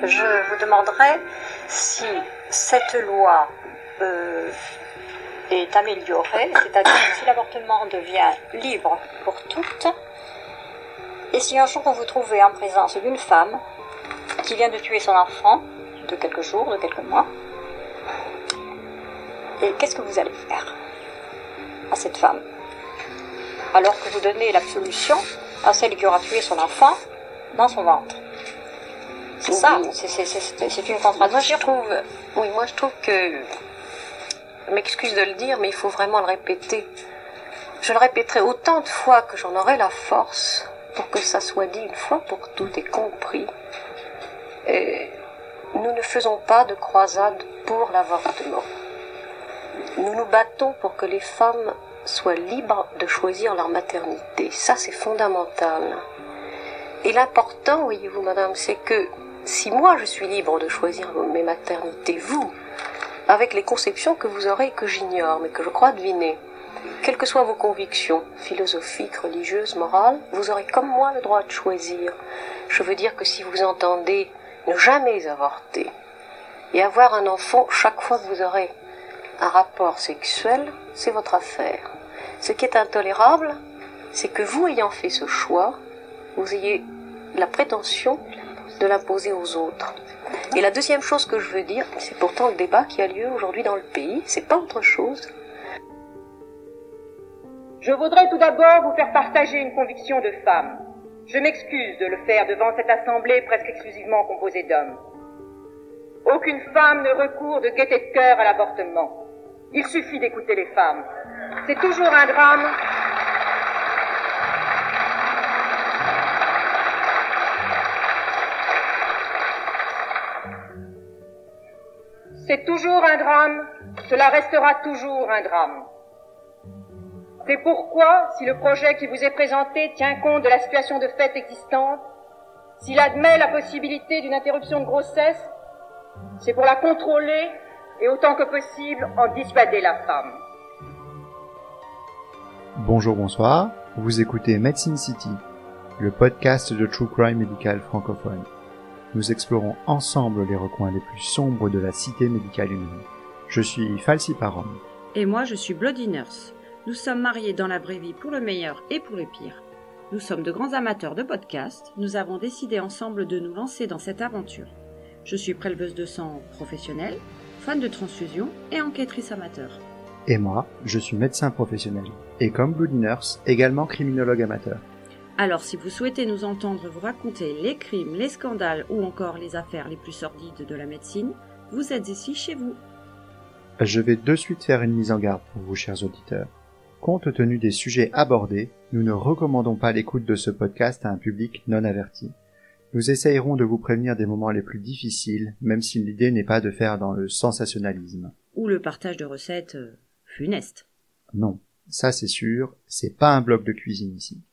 je vous demanderai si cette loi est améliorée, c'est-à-dire si l'avortement devient libre pour toutes, et si un jour vous vous trouvez en présence d'une femme qui vient de tuer son enfant de quelques jours, de quelques mois, et qu'est-ce que vous allez faire à cette femme alors que vous donnez l'absolution à celle qui aura tué son enfant dans son ventre? C'est ça, c'est une contradiction. Moi je trouve que, je m'excuse de le dire, mais il faut vraiment le répéter. Je le répéterai autant de fois que j'en aurai la force pour que ça soit dit une fois pour toutes et compris. Et nous ne faisons pas de croisade pour l'avortement. Nous nous battons pour que les femmes soient libres de choisir leur maternité. Ça, c'est fondamental. Et l'important, voyez-vous, madame, c'est que si moi je suis libre de choisir mes maternités, vous, avec les conceptions que vous aurez et que j'ignore, mais que je crois deviner, quelles que soient vos convictions, philosophiques, religieuses, morales, vous aurez comme moi le droit de choisir. Je veux dire que si vous entendez ne jamais avorter et avoir un enfant chaque fois que vous aurez un rapport sexuel, c'est votre affaire. Ce qui est intolérable, c'est que vous, ayant fait ce choix, vous ayez la prétention de l'imposer aux autres. Et la deuxième chose que je veux dire, c'est pourtant le débat qui a lieu aujourd'hui dans le pays, c'est pas autre chose. Je voudrais tout d'abord vous faire partager une conviction de femme. Je m'excuse de le faire devant cette assemblée presque exclusivement composée d'hommes. Aucune femme ne recourt de gaieté de cœur à l'avortement. Il suffit d'écouter les femmes. C'est toujours un drame. C'est toujours un drame, cela restera toujours un drame. C'est pourquoi, si le projet qui vous est présenté tient compte de la situation de fait existante, s'il admet la possibilité d'une interruption de grossesse, c'est pour la contrôler et autant que possible en dissuader la femme. Bonjour, bonsoir, vous écoutez Medicine City, le podcast de True Crime médical francophone. Nous explorons ensemble les recoins les plus sombres de la cité médicale humaine. Je suis Falsi Parom. Et moi, je suis Bloody Nurse. Nous sommes mariés dans la vraie vie pour le meilleur et pour le pire. Nous sommes de grands amateurs de podcasts. Nous avons décidé ensemble de nous lancer dans cette aventure. Je suis préleveuse de sang professionnelle, fan de transfusion et enquêtrice amateur. Et moi, je suis médecin professionnel. Et comme Bloody Nurse, également criminologue amateur. Alors, si vous souhaitez nous entendre vous raconter les crimes, les scandales ou encore les affaires les plus sordides de la médecine, vous êtes ici chez vous. Je vais de suite faire une mise en garde pour vous, chers auditeurs. Compte tenu des sujets abordés, nous ne recommandons pas l'écoute de ce podcast à un public non averti. Nous essayerons de vous prévenir des moments les plus difficiles, même si l'idée n'est pas de faire dans le sensationnalisme. Ou le partage de recettes funestes. Non, ça c'est sûr, c'est pas un bloc de cuisine ici.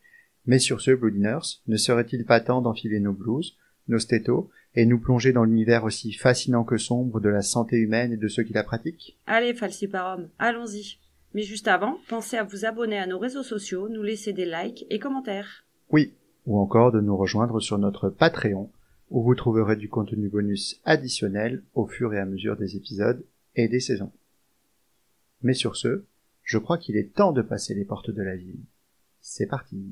Mais sur ce, Bloody Nurse, ne serait-il pas temps d'enfiler nos blouses, nos stétos, et nous plonger dans l'univers aussi fascinant que sombre de la santé humaine et de ceux qui la pratiquent? Allez, Falsiparum, allons-y. Mais juste avant, pensez à vous abonner à nos réseaux sociaux, nous laisser des likes et commentaires. Oui, ou encore de nous rejoindre sur notre Patreon, où vous trouverez du contenu bonus additionnel au fur et à mesure des épisodes et des saisons. Mais sur ce, je crois qu'il est temps de passer les portes de la ville. C'est parti.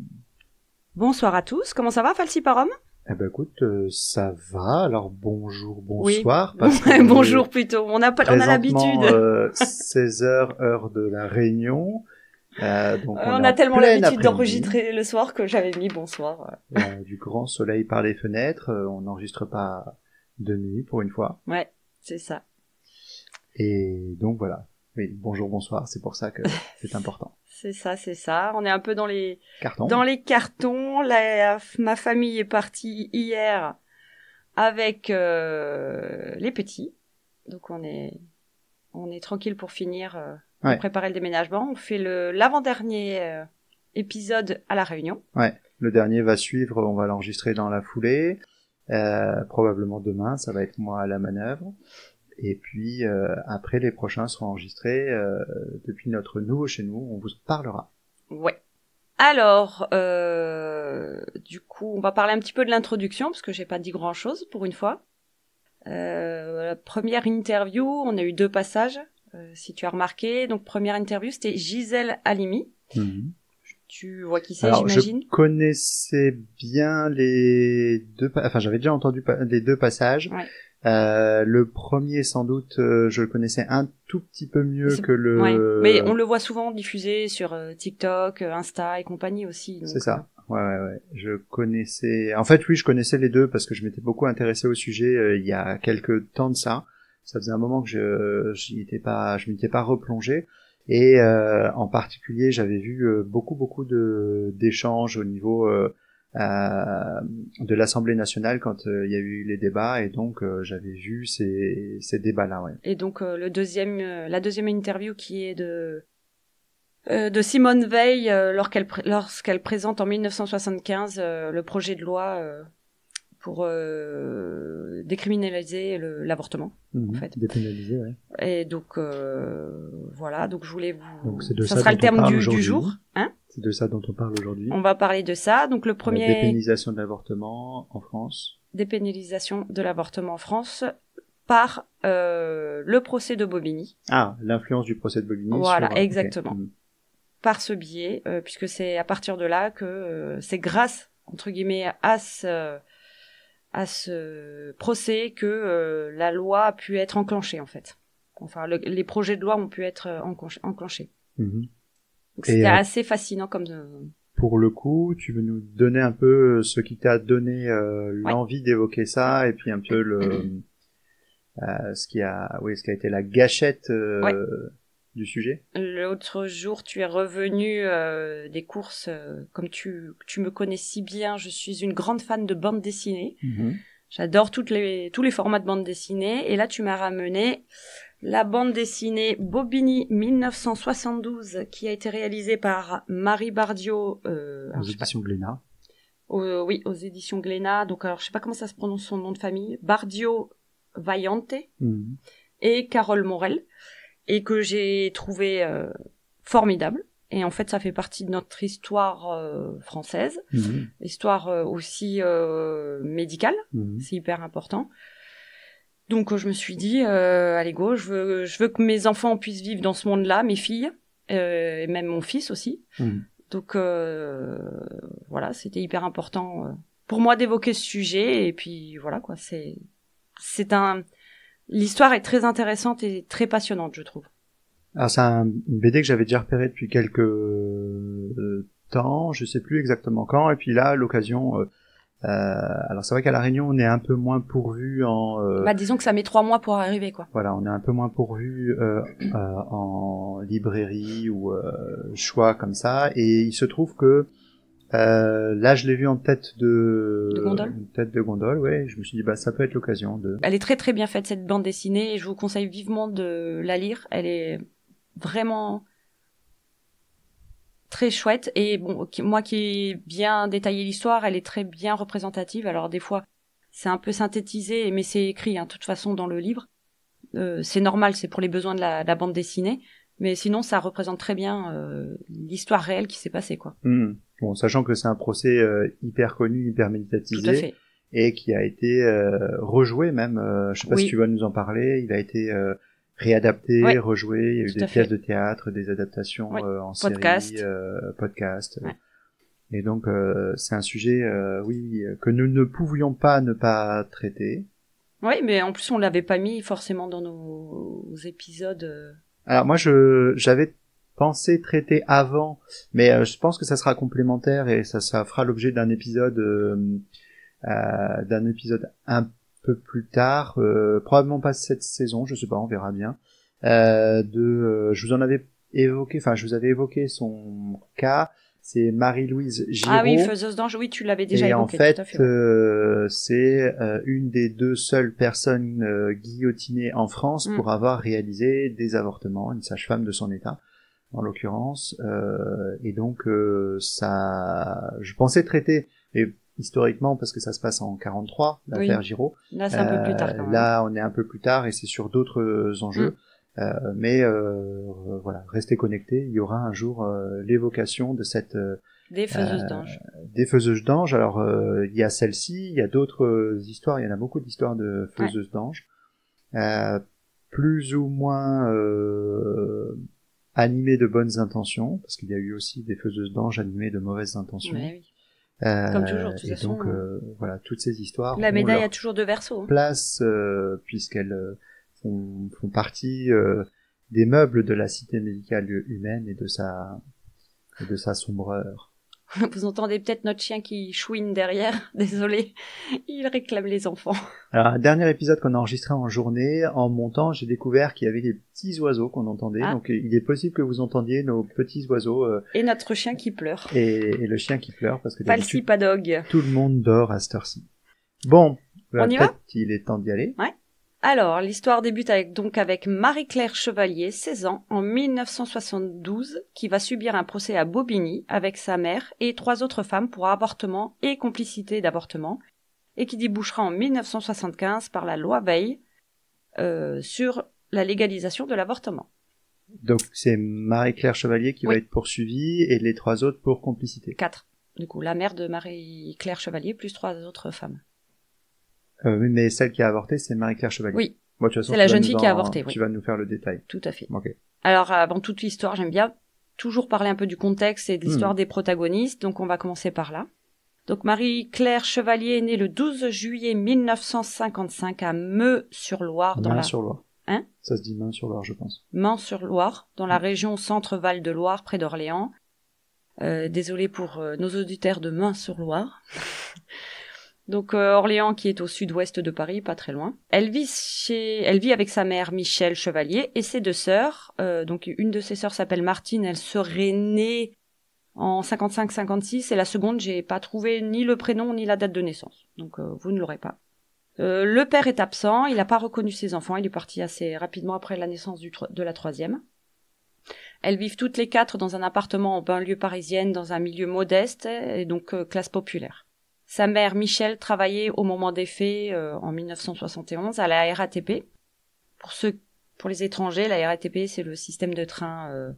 Bonsoir à tous, comment ça va Falsiparum? Eh ben écoute, ça va, alors bonjour, bonsoir. Oui. Bonjour plutôt, on a l'habitude. 16h, heure de la Réunion. Donc on a tellement l'habitude d'enregistrer le soir que j'avais mis bonsoir. Du grand soleil par les fenêtres, on n'enregistre pas de nuit pour une fois. Ouais, c'est ça. Et donc voilà. Oui, bonjour, bonsoir, c'est pour ça que c'est important. C'est ça. On est un peu dans les cartons. Ma famille est partie hier avec les petits. Donc on est tranquille pour finir de préparer le déménagement. On fait l'avant-dernier épisode à La Réunion. Ouais, le dernier va suivre, on va l'enregistrer dans la foulée. Probablement demain, ça va être moi à la manœuvre. Et puis après, les prochains seront enregistrés depuis notre nouveau chez nous. On vous en parlera. Ouais. Alors, du coup, on va parler un petit peu de l'introduction parce que j'ai pas dit grand-chose pour une fois. La première interview, on a eu 2 passages, si tu as remarqué. Donc, première interview, c'était Gisèle Halimi. Mhm. Tu vois qui c'est, Alors, j'imagine? je connaissais bien les deux, enfin, j'avais déjà entendu les 2 passages. Ouais. Le premier, sans doute, je le connaissais un tout petit peu mieux que le... Ouais. Mais on le voit souvent diffusé sur TikTok, Insta et compagnie aussi. Donc, c'est ça. Ouais. Je connaissais... En fait, oui, je connaissais les 2 parce que je m'étais beaucoup intéressé au sujet il y a quelques temps de ça. Ça faisait un moment que je m'étais pas replongé. Et en particulier, j'avais vu beaucoup d'échanges au niveau de l'Assemblée nationale quand il y a eu les débats, et donc j'avais vu ces débats-là. Ouais. Et donc la deuxième interview qui est de Simone Veil lorsqu'elle présente en 1975 le projet de loi pour décriminaliser l'avortement, en fait. Dépénaliser, ouais. Et donc voilà, donc je voulais vous... Donc c'est de ça ça sera le dont on terme parle du jour, hein. C'est de ça dont on parle aujourd'hui. On va parler de ça. Donc le La premier... dépénalisation de l'avortement en France. Dépénalisation de l'avortement en France par le procès de Bobigny. Ah, l'influence du procès de Bobigny. Voilà, sur... exactement. Okay. Par ce biais, puisque c'est à partir de là que c'est grâce, entre guillemets, à ce procès que la loi a pu être enclenchée, en fait. Enfin, les projets de loi ont pu être enclenchés. Mm-hmm. Donc c'était assez fascinant comme... Pour le coup, tu veux nous donner un peu ce qui t'a donné l'envie d'évoquer ça, et puis un peu ce qui a été la gâchette du sujet. L'autre jour, tu es revenu des courses, comme tu me connais si bien, je suis une grande fan de bande dessinée. Mm-hmm. J'adore tous les formats de bande dessinée, et là tu m'as ramené la bande dessinée Bobigny 1972 qui a été réalisée par Marie Bardio aux éditions Glénat. Oui, aux éditions Glénat. Donc alors je sais pas comment ça se prononce son nom de famille, Bardio Vaillante, et Carole Morel, et que j'ai trouvé formidable. Et en fait, ça fait partie de notre histoire française, histoire aussi médicale. C'est hyper important. Donc je me suis dit, allez go, je veux que mes enfants puissent vivre dans ce monde-là, mes filles, et même mon fils aussi. Donc voilà, c'était hyper important pour moi d'évoquer ce sujet. Et puis voilà quoi, l'histoire est très intéressante et très passionnante, je trouve. Alors c'est une BD que j'avais déjà repéré depuis quelques temps, je sais plus exactement quand, et puis là l'occasion. Alors c'est vrai qu'à La Réunion on est un peu moins pourvu en... disons que ça met 3 mois pour arriver, quoi. Voilà, on est un peu moins pourvu en librairie ou choix comme ça, et il se trouve que là je l'ai vu en tête de gondole. Tête de gondole, ouais. Je me suis dit ça peut être l'occasion de... Elle est très très bien faite, cette bande dessinée, et je vous conseille vivement de la lire. Elle est vraiment très chouette, et bon, moi qui ai bien détaillé l'histoire, elle est très bien représentative. Alors des fois c'est un peu synthétisé, mais c'est écrit de toute façon dans le livre, c'est normal, c'est pour les besoins de la bande dessinée, mais sinon ça représente très bien l'histoire réelle qui s'est passée, quoi. Bon, sachant que c'est un procès hyper connu, hyper médiatisé, tout à fait, et qui a été rejoué même, je sais pas si tu vas nous en parler, il a été réadapté, rejoué, il y a eu des pièces de théâtre, des adaptations en série, podcast. Ouais. Et donc c'est un sujet que nous ne pouvions pas ne pas traiter. Oui, mais en plus on l'avait pas mis forcément dans nos épisodes. Alors moi j'avais pensé traiter avant, mais je pense que ça sera complémentaire, et ça fera l'objet d'un épisode un peu plus tard, probablement pas cette saison, je sais pas, on verra bien. Je vous avais évoqué son cas. C'est Marie-Louise Giraud. Ah oui, faiseuse d'ange, oui, tu l'avais déjà évoqué. Et en fait, tout à fait, c'est une des 2 seules personnes guillotinées en France pour avoir réalisé des avortements, une sage-femme de son état, en l'occurrence. Et donc, je pensais traiter, et historiquement, parce que ça se passe en 43, l'affaire Giraud. Là, c'est un peu plus tard, quand même. Là, on est un peu plus tard, et c'est sur d'autres enjeux. Mais voilà, restez connectés, il y aura un jour l'évocation de cette Des faiseuses d'anges. Des faiseuses d'anges. Alors, il y a celle-ci, il y a d'autres histoires, il y en a beaucoup d'histoires de faiseuses d'anges. Plus ou moins animées de bonnes intentions, parce qu'il y a eu aussi des faiseuses d'anges animées de mauvaises intentions. Ouais, oui. Comme toujours, de toute et façon. donc, voilà, toutes ces histoires. La médaille ont leur a toujours deux versos. Hein. place, puisqu'elles font partie des meubles de la cité médicale humaine et de sa sombreur. Vous entendez peut-être notre chien qui chouine derrière. Désolé, il réclame les enfants. Alors, un dernier épisode qu'on a enregistré en journée, en montant, j'ai découvert qu'il y avait des petits oiseaux qu'on entendait. Ah. Donc, il est possible que vous entendiez nos petits oiseaux Et notre chien qui pleure. et le chien qui pleure, parce que Pas le d'habitude, pas dog. tout le monde dort à cette heure-ci. Bon, On y va peut-être qu'il est temps d'y aller. Alors, l'histoire débute avec Marie-Claire Chevalier, 16 ans, en 1972, qui va subir un procès à Bobigny avec sa mère et 3 autres femmes pour avortement et complicité d'avortement, et qui débouchera en 1975 par la loi Veil sur la légalisation de l'avortement. Donc, c'est Marie-Claire Chevalier qui va Oui. être poursuivie et les 3 autres pour complicité. 4. Du coup, la mère de Marie-Claire Chevalier plus 3 autres femmes. Oui, mais celle qui a avorté, c'est Marie-Claire Chevalier. Oui, Bon, de toute façon, c'est la tu vas jeune nous fille qui a avorté, oui. Tu vas nous faire le détail. Tout à fait. Ok. Alors, avant toute l'histoire, j'aime bien toujours parler un peu du contexte et de l'histoire des protagonistes, donc on va commencer par là. Donc, Marie-Claire Chevalier est née le 12 juillet 1955 à Meux-sur-Loire, dans la Main-sur-Loire. Hein Ça se dit Main-sur-Loire, je pense. Mans-sur-Loire, dans la région Centre-Val de Loire, près d'Orléans. Désolé pour nos auditeurs de Main-sur-Loire. Donc Orléans qui est au sud-ouest de Paris, pas très loin. Elle vit avec sa mère Michel Chevalier et ses 2 sœurs. Donc une de ses sœurs s'appelle Martine, elle serait née en 55-56 et la seconde, j'ai pas trouvé ni le prénom ni la date de naissance. Donc vous ne l'aurez pas. Le père est absent, il n'a pas reconnu ses enfants, il est parti assez rapidement après la naissance de la 3e. Elles vivent toutes les 4 dans un appartement en banlieue parisienne, dans un milieu modeste et donc classe populaire. Sa mère, Michel, travaillait au moment des faits, en 1971, à la RATP. Pour les étrangers, la RATP, c'est le système de train,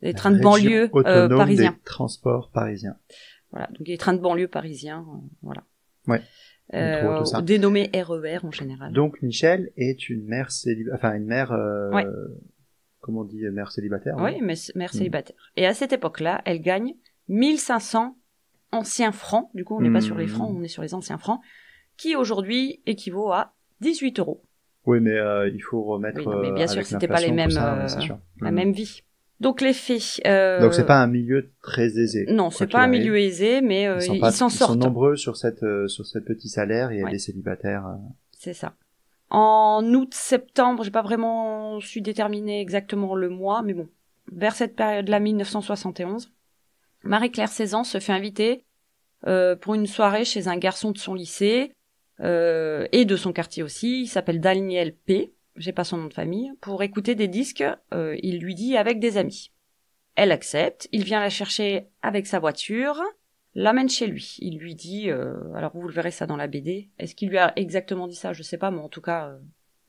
des trains de banlieue autonome parisiens. des transports parisiens. Voilà, donc les trains de banlieue parisiens, voilà. Ouais. Métro, tout ça. Dénommés RER en général. Donc, Michel est une mère Ouais. comment on dit, mère célibataire? Oui, mais mère célibataire. Et à cette époque-là, elle gagne 1500 anciens francs, du coup on n'est pas sur les francs, on est sur les anciens francs, qui aujourd'hui équivaut à 18 €. Oui, mais il faut remettre. Oui, non, mais bien sûr, avec c'était pas les l'inflation, mêmes, tout ça, ouais, c'est sûr. la même vie. Donc les faits. Donc c'est pas un milieu très aisé. Non, quoi c'est qu'il pas un arrive. milieu aisé, mais ils s'en Ils sortent. sont nombreux sur cette petit salaire et il y a Ouais. des célibataires. C'est ça. En août-septembre, j'ai pas vraiment su déterminer exactement le mois, mais bon, vers cette période-là, 1971, Marie-Claire 16 ans se fait inviter pour une soirée chez un garçon de son lycée et de son quartier aussi. Il s'appelle Daniel P. J'ai pas son nom de famille. Pour écouter des disques, il lui dit avec des amis. Elle accepte. Il vient la chercher avec sa voiture, l'amène chez lui. Il lui dit, alors vous le verrez ça dans la BD. Est-ce qu'il lui a exactement dit ça? Je sais pas, mais en tout cas,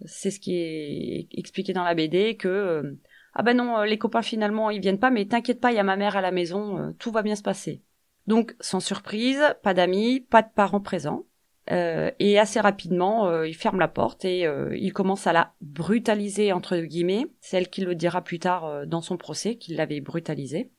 c'est ce qui est expliqué dans la BD que ah ben non, les copains finalement ils viennent pas, mais t'inquiète pas, il y a ma mère à la maison, tout va bien se passer. Donc, sans surprise, pas d'amis, pas de parents présents. Et assez rapidement, il ferme la porte et il commence à la brutaliser, entre guillemets. C'est elle qui le dira plus tard dans son procès, qu'il l'avait brutalisée.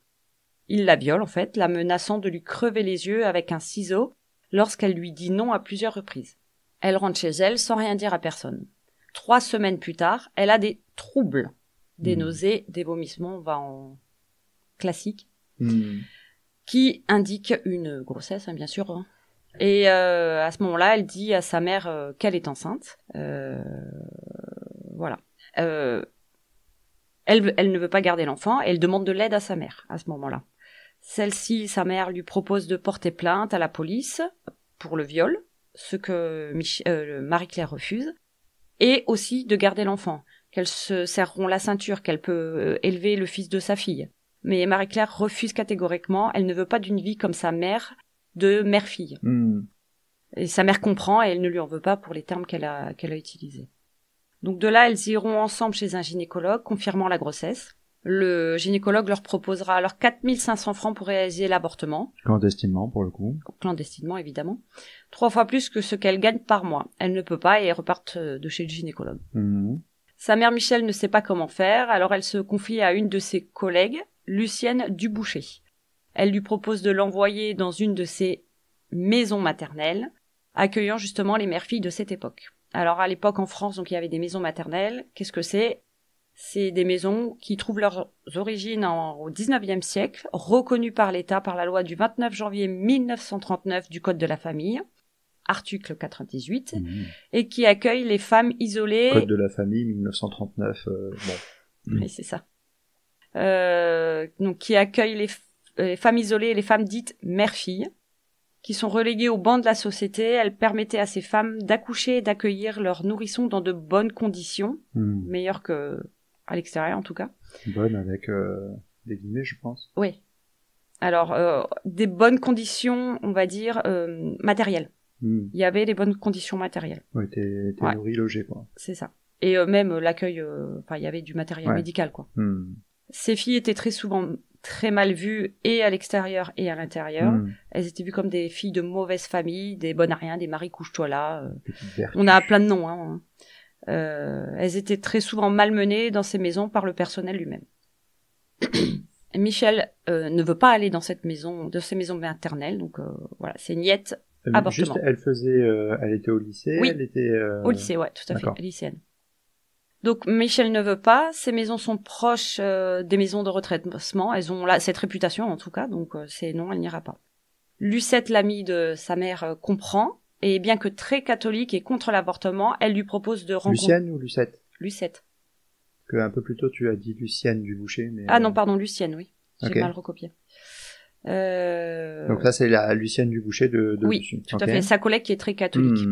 Il la viole, en fait, la menaçant de lui crever les yeux avec un ciseau lorsqu'elle lui dit non à plusieurs reprises. Elle rentre chez elle sans rien dire à personne. 3 semaines plus tard, elle a des troubles. Des nausées, des vomissements, on va en classique. Qui indique une grossesse, hein, bien sûr. Hein. Et à ce moment-là, elle dit à sa mère qu'elle est enceinte. Voilà. Elle ne veut pas garder l'enfant. Elle demande de l'aide à sa mère à ce moment-là. Celle-ci, sa mère, lui propose de porter plainte à la police pour le viol, ce que Marie-Claire refuse, et aussi de garder l'enfant, qu'elle se serreront la ceinture, qu'elle peut élever le fils de sa fille. Mais Marie-Claire refuse catégoriquement, elle ne veut pas d'une vie comme sa mère, de mère-fille. Et sa mère comprend et elle ne lui en veut pas pour les termes qu'elle a utilisés. Donc de là, elles iront ensemble chez un gynécologue, confirmant la grossesse. Le gynécologue leur proposera alors 4500 francs pour réaliser l'avortement. Clandestinement, pour le coup. Clandestinement, évidemment. 3 fois plus que ce qu'elle gagne par mois. Elle ne peut pas et repartent de chez le gynécologue. Mhm. Sa mère Michel ne sait pas comment faire, alors elle se confie à une de ses collègues, Lucienne Duboucher. Elle lui propose de l'envoyer dans une de ses maisons maternelles, accueillant justement les mères-filles de cette époque. Alors à l'époque en France, donc il y avait des maisons maternelles. Qu'est-ce que c'est ? C'est des maisons qui trouvent leurs origines au XIXe siècle, reconnues par l'État par la loi du 29 janvier 1939 du Code de la famille, article 98, et qui accueillent les femmes isolées... Code de la famille, 1939, bon. Oui, c'est ça. Donc qui accueillent les femmes isolées et les femmes dites mères-filles, qui sont reléguées au banc de la société. Elles permettaient à ces femmes d'accoucher et d'accueillir leurs nourrissons dans de bonnes conditions, meilleures que à l'extérieur en tout cas. Bonne avec des guillemets, je pense. Oui. Alors, des bonnes conditions, on va dire, matérielles. Il y avait des bonnes conditions matérielles. Oui, t'es nourri, logé, quoi. C'est ça. Et même l'accueil, il y avait du matériel médical, quoi. Ces filles étaient très souvent très mal vues, et à l'extérieur et à l'intérieur. Elles étaient vues comme des filles de mauvaise famille, des bonnes à rien, des maris couche-toi là. On a plein de noms, hein. Elles étaient très souvent malmenées dans ces maisons par le personnel lui-même. Michel ne veut pas aller dans ces maisons maternelles, donc voilà, c'est niette, avortement. Juste, elle était au lycée, oui, elle était... au lycée, ouais, tout à fait, lycéenne. Donc Michel ne veut pas, ces maisons sont proches des maisons de retraitement, elles ont cette réputation en tout cas, donc c'est non, elle n'ira pas. Lucette, l'amie de sa mère, comprend, et bien que très catholique et contre l'avortement, elle lui propose de rencontrer... Lucienne ou Lucette ? Lucette. Que un peu plus tôt tu as dit Lucienne Duboucher, mais... Ah non, pardon, Lucienne, oui. J'ai mal recopié. Donc là, c'est la Lucienne Duboucher de oui, dessus. Tout à fait, sa collègue qui est très catholique.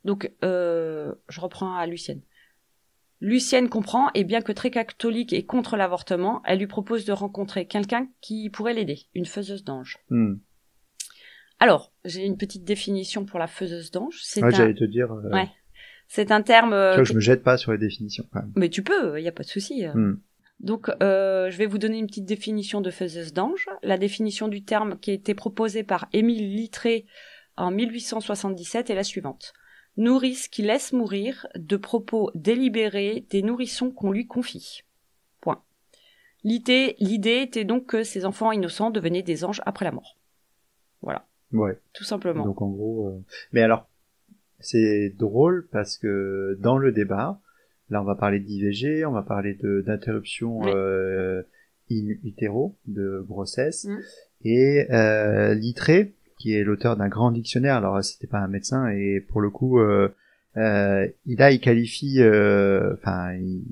Donc, je reprends à Lucienne. Lucienne comprend, et bien que très catholique et contre l'avortement, elle lui propose de rencontrer quelqu'un qui pourrait l'aider, une faiseuse d'anges. Alors, j'ai une petite définition pour la faiseuse d'anges. J'allais te dire... Ouais. C'est un terme... je me jette pas sur les définitions, quand même. Mais tu peux, il n'y a pas de souci. Donc, je vais vous donner une petite définition de faiseuse d'anges. La définition du terme qui a été proposée par Émile Littré en 1877 est la suivante. Nourrice qui laisse mourir de propos délibérés des nourrissons qu'on lui confie. Point. L'idée était donc que ces enfants innocents devenaient des anges après la mort. Voilà. Ouais. Tout simplement. Donc en gros... Mais alors, c'est drôle parce que dans le débat, là on va parler d'IVG, on va parler d'interruption in utero, de grossesse, et Littré, qui est l'auteur d'un grand dictionnaire, alors c'était pas un médecin, et pour le coup, il qualifie, il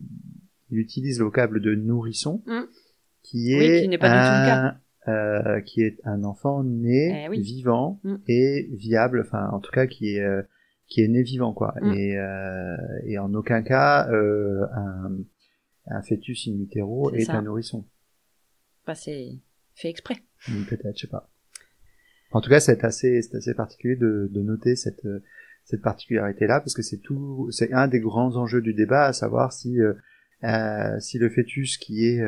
utilise le vocable de nourrisson, qui n'est pas du tout le cas. Qui est un enfant né, vivant et viable, enfin en tout cas qui est né vivant, quoi. Et en aucun cas un fœtus in utero est un nourrisson. Bah c'est fait exprès. Peut-être, je sais pas. En tout cas, c'est assez particulier de noter cette particularité-là, parce que c'est un des grands enjeux du débat, à savoir si le fœtus qui est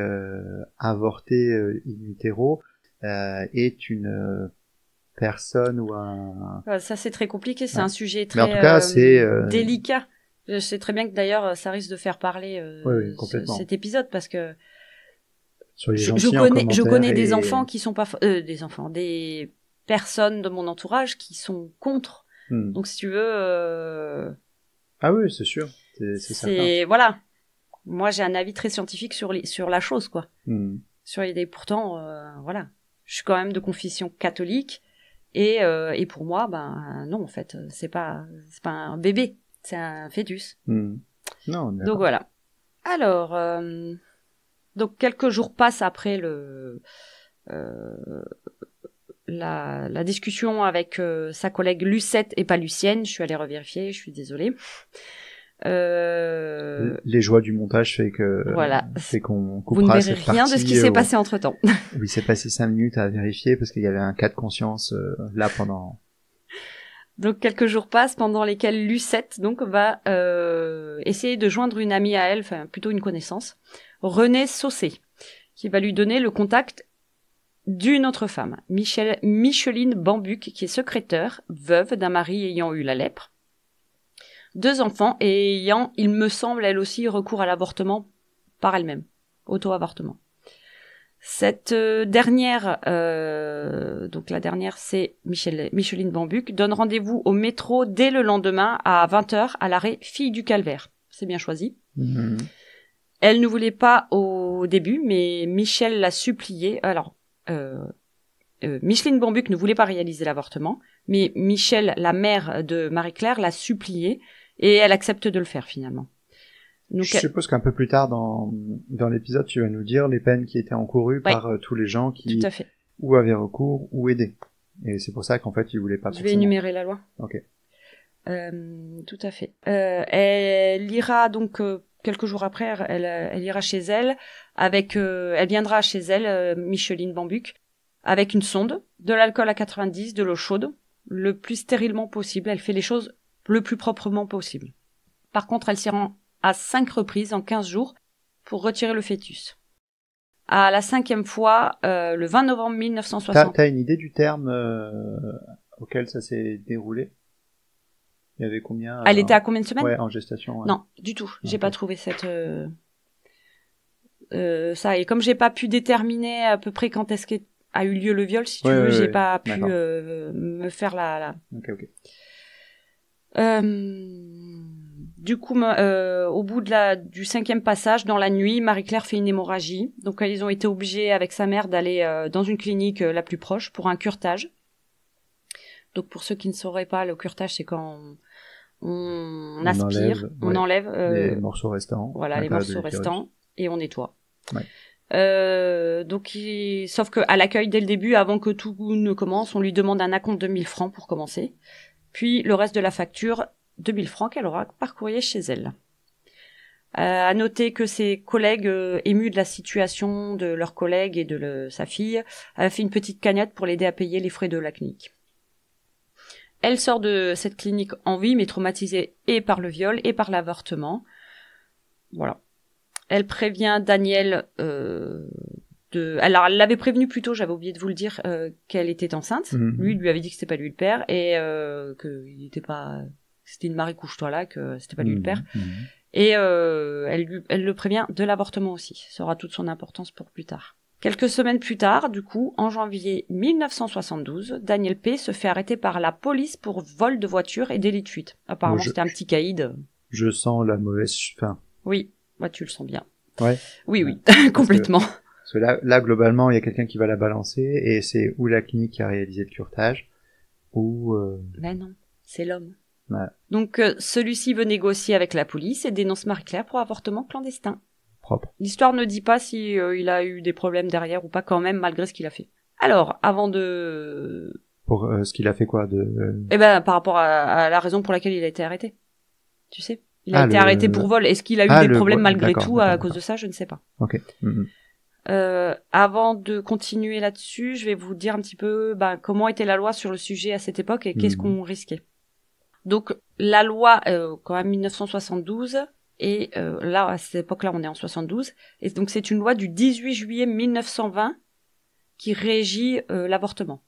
avorté in utero est une personne ou un... Ça c'est très compliqué, c'est un sujet très en tout cas, délicat. Je sais très bien que d'ailleurs ça risque de faire parler cet épisode, parce que je connais des enfants qui sont pas des personnes de mon entourage qui sont contre. Donc si tu veux ah oui, c'est sûr, c'est certain. Voilà. Moi j'ai un avis très scientifique sur la chose, quoi. Sur l'idée, pourtant voilà, je suis quand même de confession catholique, et pour moi non, en fait, c'est pas un bébé, c'est un fœtus. Non, donc voilà. Alors donc quelques jours passent après la discussion avec sa collègue Lucette et pas Lucienne. Je suis allée revérifier, je suis désolée. Les joies du montage fait qu'on coupera. Vous ne verrez rien de ce qui s'est passé entre temps. Oui, c'est passé 5 minutes à vérifier parce qu'il y avait un cas de conscience là pendant. Donc quelques jours passent pendant lesquels Lucette donc va essayer de joindre une amie à elle, enfin plutôt une connaissance, Renée Saucé. qui va lui donner le contact d'une autre femme, Micheline Bambuc, qui est secrétaire, veuve d'un mari ayant eu la lèpre, 2 enfants et ayant, il me semble, elle aussi recours à l'avortement par elle-même, auto-avortement. Cette dernière, donc la dernière, c'est Micheline Bambuc, donne rendez-vous au métro dès le lendemain à 20h à l'arrêt Fille du Calvaire. C'est bien choisi. Mhm. Elle ne voulait pas au début, mais Michel l'a supplié. Alors, Micheline Bambuc ne voulait pas réaliser l'avortement, mais Michel, la mère de Marie-Claire, l'a supplié et elle accepte de le faire finalement. Donc, Je suppose qu'un peu plus tard dans l'épisode, tu vas nous dire les peines qui étaient encourues par tous les gens qui tout à fait. ou avaient recours ou aidaient. Et c'est pour ça qu'en fait, ils voulaient pas Je vais forcément. énumérer la loi. Ok. Tout à fait. Elle ira donc quelques jours après, elle ira chez elle avec, elle viendra chez elle, Micheline Bambuc, avec une sonde, de l'alcool à 90, de l'eau chaude, le plus stérilement possible. Elle fait les choses le plus proprement possible. Par contre, elle s'y rend à 5 reprises en 15 jours pour retirer le fœtus. À la 5e fois, le 20 novembre 1960. T'as une idée du terme auquel ça s'est déroulé? Il y avait combien Elle était à combien de semaines? Ouais, en gestation. Ouais. Non, du tout. J'ai Ok. pas trouvé cette ça. Et comme j'ai pas pu déterminer à peu près quand est-ce qu'a eu lieu le viol, si tu veux, j'ai pas pu D'accord. me faire la... Ok. Du coup, au bout du 5e passage, dans la nuit, Marie-Claire fait une hémorragie. Donc, ils ont été obligés, avec sa mère, d'aller dans une clinique la plus proche pour un curetage. Donc, pour ceux qui ne sauraient pas, le curetage, c'est quand on aspire, on enlève les morceaux restants. Voilà, les morceaux restants, et on nettoie. Ouais. Donc, sauf que à l'accueil, dès le début, avant que tout ne commence, on lui demande un acompte de 1000 francs pour commencer. Puis, le reste de la facture, 2000 francs qu'elle aura par courrier chez elle. À noter que ses collègues, émus de la situation de leurs collègues et de sa fille, avaient fait une petite cagnotte pour l'aider à payer les frais de la clinique. Elle sort de cette clinique en vie, mais traumatisée et par le viol et par l'avortement. Voilà. Elle prévient Daniel alors, elle l'avait prévenu plus tôt, j'avais oublié de vous le dire, qu'elle était enceinte. Lui avait dit que c'était pas lui le père et que il était pas... C'était une Marie couche-toi là, que c'était pas lui le père. Et elle le prévient de l'avortement aussi. Ça aura toute son importance pour plus tard. Quelques semaines plus tard, du coup, en janvier 1972, Daniel P. se fait arrêter par la police pour vol de voiture et délit de fuite. Apparemment, c'était un petit caïd. Je sens la mauvaise fin. Oui, bah, tu le sens bien. Ouais. Oui, complètement. Parce que là, globalement, il y a quelqu'un qui va la balancer et c'est ou la clinique qui a réalisé le curetage ou... Mais non, c'est l'homme. Ouais. Donc, celui-ci veut négocier avec la police et dénonce Marie-Claire pour avortement clandestin. Propre. L'histoire ne dit pas si il a eu des problèmes derrière ou pas quand même, malgré ce qu'il a fait. Alors, avant de... Pour ce qu'il a fait quoi Eh ben, par rapport à la raison pour laquelle il a été arrêté. Tu sais, il a été arrêté pour vol. Est-ce qu'il a eu des problèmes malgré tout à cause de ça? Je ne sais pas. Ok. Avant de continuer là-dessus, je vais vous dire un petit peu comment était la loi sur le sujet à cette époque et qu'est-ce qu'on risquait. Donc, la loi, quand même 1972... Et là, à cette époque-là, on est en 72. Et donc, c'est une loi du 18 juillet 1920 qui régit l'avortement.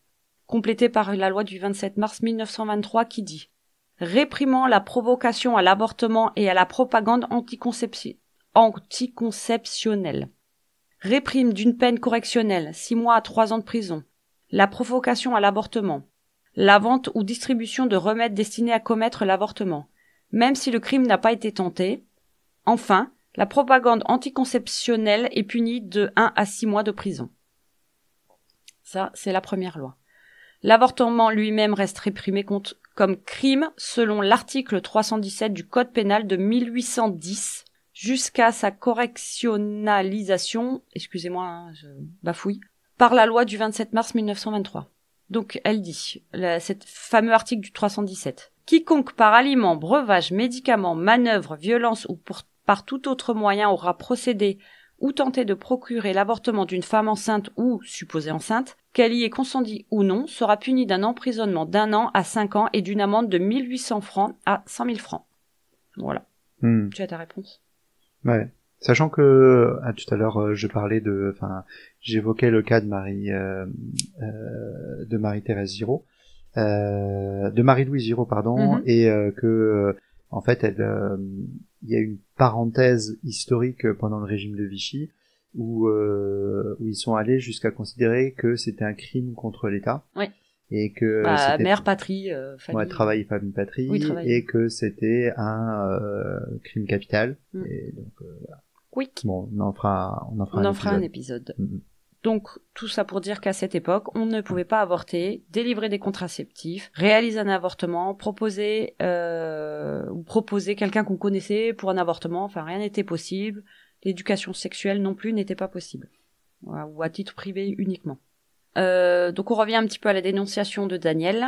Complétée par la loi du 27 mars 1923 qui dit « Réprimant la provocation à l'avortement et à la propagande anticonceptionnelle. Réprime d'une peine correctionnelle 6 mois à 3 ans de prison. La provocation à l'avortement. La vente ou distribution de remèdes destinés à commettre l'avortement. Même si le crime n'a pas été tenté. Enfin, la propagande anticonceptionnelle est punie de 1 à 6 mois de prison. » Ça, c'est la première loi. L'avortement lui-même reste réprimé comme crime selon l'article 317 du Code pénal de 1810 jusqu'à sa correctionnalisation, excusez-moi, je bafouille, par la loi du 27 mars 1923. Donc, elle dit, cet fameux article du 317. Quiconque par aliment, breuvage, médicament, manœuvre, violence ou par tout autre moyen aura procédé ou tenté de procurer l'avortement d'une femme enceinte ou supposée enceinte, qu'elle y ait consenti ou non, sera puni d'un emprisonnement d'1 an à 5 ans et d'une amende de 1800 francs à 100 000 francs. Voilà. Tu as ta réponse? Ouais. Sachant que tout à l'heure j'évoquais le cas de Marie-Thérèse Giraud, de Marie-Louise Giraud, pardon, et que en fait il y a une parenthèse historique pendant le régime de Vichy où ils sont allés jusqu'à considérer que c'était un crime contre l'État. Oui. Et que c'était mère patrie, famille. Ouais, travail famille patrie, oui, travail. Et que c'était un crime capital. Et donc voilà. Oui. Bon, on en fera un épisode. Donc, tout ça pour dire qu'à cette époque, on ne pouvait pas avorter, délivrer des contraceptifs, réaliser un avortement, proposer quelqu'un qu'on connaissait pour un avortement. Enfin, rien n'était possible. L'éducation sexuelle non plus n'était pas possible. Ou à titre privé uniquement. Donc, on revient un petit peu à la dénonciation de Daniel.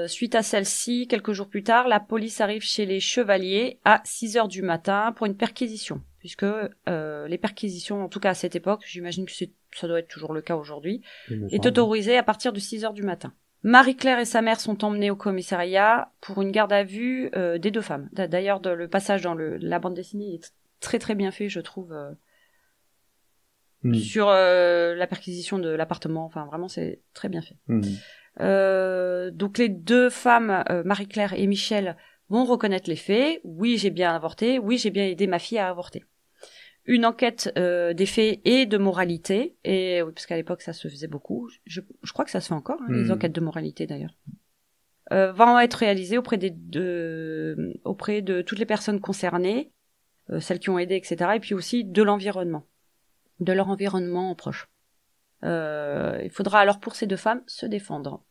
Suite à celle-ci, quelques jours plus tard, la police arrive chez les Chevaliers à 6h du matin pour une perquisition. Puisque les perquisitions, en tout cas à cette époque, j'imagine que ça doit être toujours le cas aujourd'hui, est autorisée à partir de 6h du matin. Marie-Claire et sa mère sont emmenées au commissariat pour une garde à vue des deux femmes. D'ailleurs, le passage dans la bande dessinée est très très bien fait, je trouve, sur la perquisition de l'appartement. Enfin, vraiment, c'est très bien fait. Donc les deux femmes, Marie-Claire et Michel, vont reconnaître les faits. Oui, j'ai bien avorté. Oui, j'ai bien aidé ma fille à avorter. Une enquête des faits et de moralité, et parce qu'à l'époque ça se faisait beaucoup. Je crois que ça se fait encore, les enquêtes de moralité d'ailleurs. Va être réalisée auprès de toutes les personnes concernées, celles qui ont aidé, etc. Et puis aussi de l'environnement, de leur environnement proche. Il faudra alors pour ces deux femmes se défendre.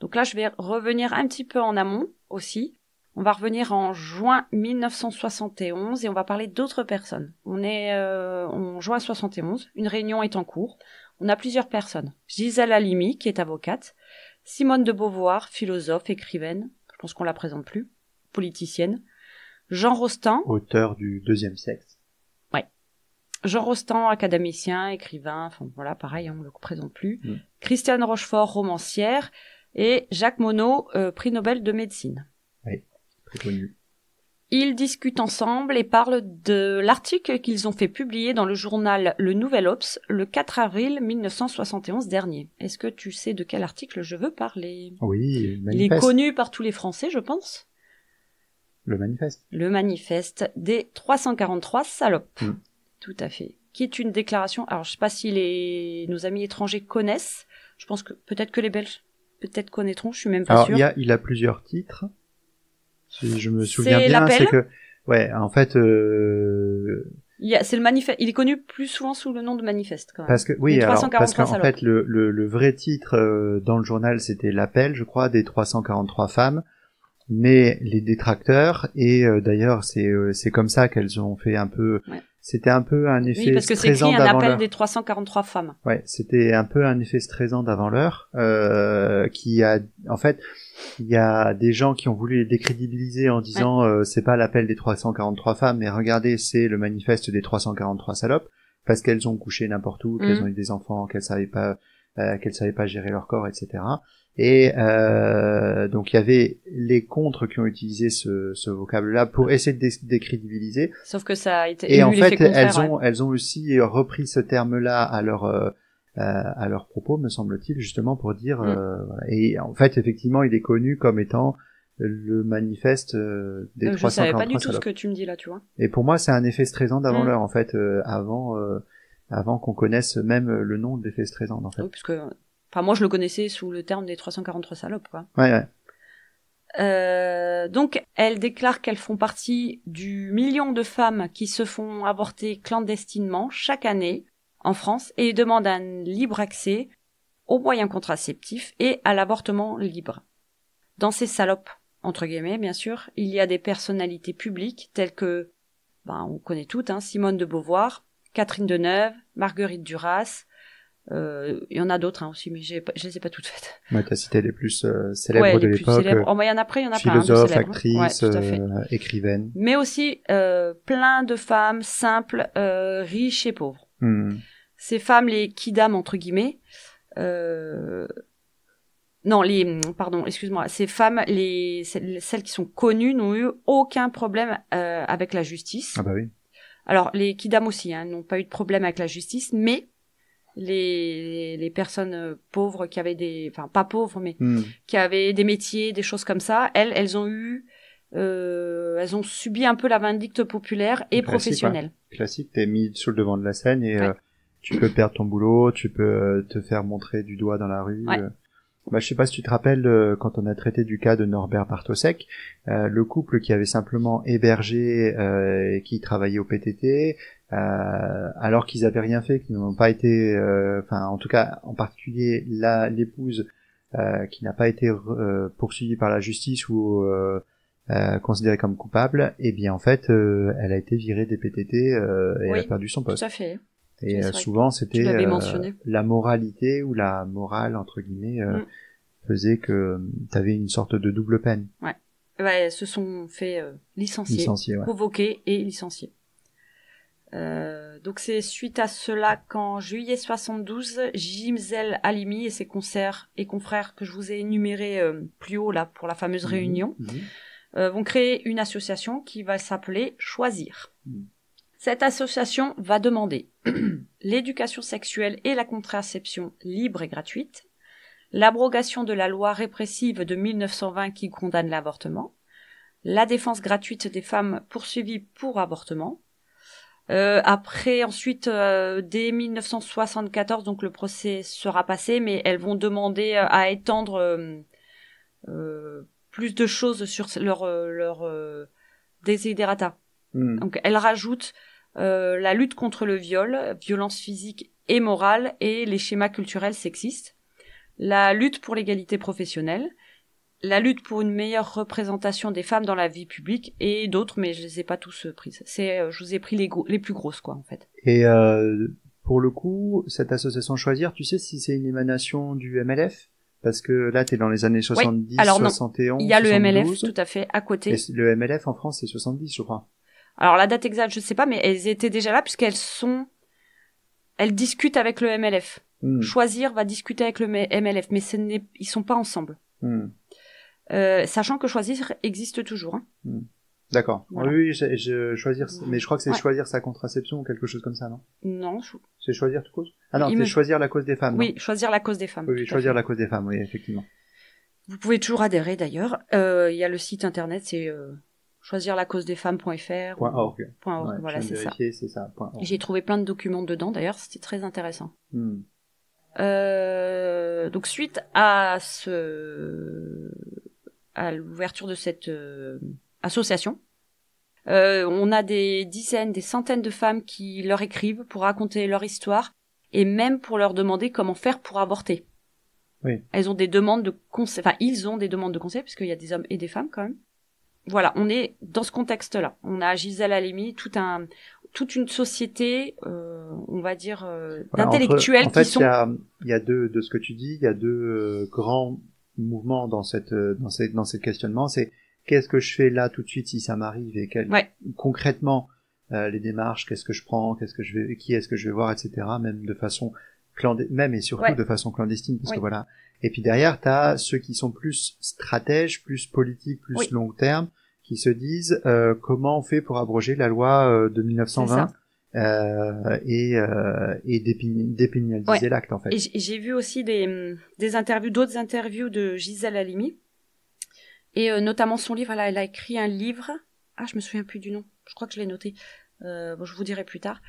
Donc là, je vais revenir un petit peu en amont aussi. On va revenir en juin 1971 et on va parler d'autres personnes. On est en juin 71, une réunion est en cours. On a plusieurs personnes. Gisèle Halimi, qui est avocate. Simone de Beauvoir, philosophe, écrivaine. Je pense qu'on la présente plus. Politicienne. Jean Rostand. Auteur du Deuxième Sexe. Ouais. Jean Rostand, académicien, écrivain. Enfin voilà, pareil, on ne le présente plus. Christiane Rochefort, romancière. Et Jacques Monod, prix Nobel de médecine. Oui, très connu. Ils discutent ensemble et parlent de l'article qu'ils ont fait publier dans le journal Le Nouvel Obs le 4 avril 1971 dernier. Est-ce que tu sais de quel article je veux parler ? Oui, le manifeste. Il est connu par tous les Français, je pense. Le manifeste. Le manifeste des 343 salopes. Tout à fait. Qui est une déclaration... Alors, je ne sais pas si nos amis étrangers connaissent. Je pense que peut-être que les Belges peut-être connaîtront, je suis même pas sûre. Il a plusieurs titres. Si je me souviens bien, c'est que en fait c'est le manifeste, il est connu plus souvent sous le nom de manifeste quand même. Parce qu'en fait le vrai titre dans le journal, c'était l'appel, je crois, des 343 femmes, mais les détracteurs et d'ailleurs c'est comme ça qu'elles ont fait un peu C'était un peu un effet stressant d'avant l'heure. Oui, parce que c'est écrit un appel des 343 femmes. Ouais, c'était un peu un effet stressant d'avant l'heure, qui a, en fait, il y a des gens qui ont voulu les décrédibiliser en disant c'est pas l'appel des 343 femmes, mais regardez, c'est le manifeste des 343 salopes, parce qu'elles ont couché n'importe où, qu'elles ont eu des enfants, qu'elles savaient pas gérer leur corps, etc. Et donc il y avait les contres qui ont utilisé ce vocable-là pour essayer de décrédibiliser. Sauf que ça a été et en fait elles ont aussi repris ce terme-là à leur propos, me semble-t-il, justement pour dire voilà. Et en fait effectivement il est connu comme étant le manifeste des 343 salopes. Je savais pas du tout ce que tu me dis là, tu vois. Et pour moi c'est un effet stressant d'avant l'heure en fait, avant qu'on connaisse même le nom de l'effet stressant en fait. Oui, parce que enfin, moi, je le connaissais sous le terme des 343 salopes, quoi. Ouais. Donc, elles déclarent qu'elles font partie du million de femmes qui se font avorter clandestinement chaque année en France et demandent un libre accès aux moyens contraceptifs et à l'avortement libre. Dans ces salopes, entre guillemets, bien sûr, il y a des personnalités publiques telles que, on connaît toutes, Simone de Beauvoir, Catherine Deneuve, Marguerite Duras. Il y en a d'autres aussi, mais je les ai pas toutes faites. Ouais, t'as cité les plus célèbres de l'époque. Il y en a après, il y en a philosophe, plein. Actrice, écrivaine. Mais aussi plein de femmes simples, riches et pauvres. Ces femmes, les kidam entre guillemets, ces femmes, celles qui sont connues, n'ont eu aucun problème avec la justice. Ah bah oui. Alors, les kidam aussi, n'ont pas eu de problème avec la justice, mais les personnes pauvres qui avaient enfin, pas pauvres, mais qui avaient des métiers, des choses comme ça, elles ont subi un peu la vindicte populaire et professionnelle. Classique, t'es mis sur le devant de la scène et tu peux perdre ton boulot, tu peux te faire montrer du doigt dans la rue. Ouais. Je sais pas si tu te rappelles quand on a traité du cas de Norbert Bartosek, le couple qui avait simplement hébergé et qui travaillait au PTT, alors qu'ils avaient rien fait, qu'ils n'ont pas été, en tout cas en particulier l'épouse qui n'a pas été poursuivie par la justice ou considérée comme coupable, et bien en fait elle a été virée des PTT et elle a perdu son poste. Tout à fait. Et souvent c'était la moralité ou la morale entre guillemets faisait que t'avais une sorte de double peine. Ouais, elles se sont fait licencier, provoquer et licencier. Donc c'est suite à cela qu'en juillet 72, Gisèle Halimi et ses concerts et confrères que je vous ai énumérés plus haut là pour la fameuse réunion vont créer une association qui va s'appeler Choisir. Cette association va demander l'éducation sexuelle et la contraception libre et gratuite, l'abrogation de la loi répressive de 1920 qui condamne l'avortement, la défense gratuite des femmes poursuivies pour avortement. Ensuite, dès 1974, donc le procès sera passé, mais elles vont demander à étendre plus de choses sur leur desiderata. Donc elles rajoutent la lutte contre le viol, violence physique et morale et les schémas culturels sexistes, la lutte pour l'égalité professionnelle, la lutte pour une meilleure représentation des femmes dans la vie publique et d'autres, mais je les ai pas tous prises. Je vous ai pris les plus grosses, quoi, en fait. Et pour le coup, cette association Choisir, tu sais si c'est une émanation du MLF? Parce que là, t'es dans les années 70, alors 71, il y a 72. Le MLF, tout à fait, à côté. Et le MLF en France, c'est 70, je crois. Alors la date exacte, je sais pas, mais elles étaient déjà là puisqu'elles discutent avec le MLF. Choisir va discuter avec le MLF, mais ils sont pas ensemble. Sachant que Choisir existe toujours. D'accord. Voilà. Oui, choisir, mais je crois que c'est Ouais. Choisir sa contraception ou quelque chose comme ça, non? Non. C'est Choisir tout cause? Ah non, c'est Choisir la cause des femmes. Oui, non Choisir la cause des femmes. Oui, Choisir la cause des femmes, oui, effectivement. Vous pouvez toujours adhérer d'ailleurs. Il y a le site internet, c'est choisirlacausesdesfemmes.fr. .org. .org, voilà, c'est ça. C'est ça. .org. J'ai trouvé plein de documents dedans d'ailleurs, c'était très intéressant. Donc suite à l'ouverture de cette association, on a des dizaines, des centaines de femmes qui leur écrivent pour raconter leur histoire et même pour leur demander comment faire pour avorter. Oui. Elles ont des demandes de conseils, enfin ils ont des demandes de conseils puisqu'il y a des hommes et des femmes quand même. Voilà, on est dans ce contexte-là. On a Gisèle Halimi, toute une société, on va dire, d'intellectuels qui sont. Il y a deux, de ce que tu dis, il y a deux grands mouvements dans ces questionnements. C'est qu'est-ce que je fais là tout de suite si ça m'arrive et concrètement les démarches, qu'est-ce que je prends, qui est-ce que je vais voir, etc. Même de façon même et surtout de façon clandestine, parce que voilà. Et puis derrière, t'as ceux qui sont plus stratèges, plus politiques, plus long terme, qui se disent comment on fait pour abroger la loi de 1920 et dépénaliser l'acte en fait. Et j'ai vu aussi d'autres interviews de Gisèle Halimi et notamment son livre. Elle a écrit un livre. Ah, je me souviens plus du nom. Je crois que je l'ai noté. Je vous dirai plus tard.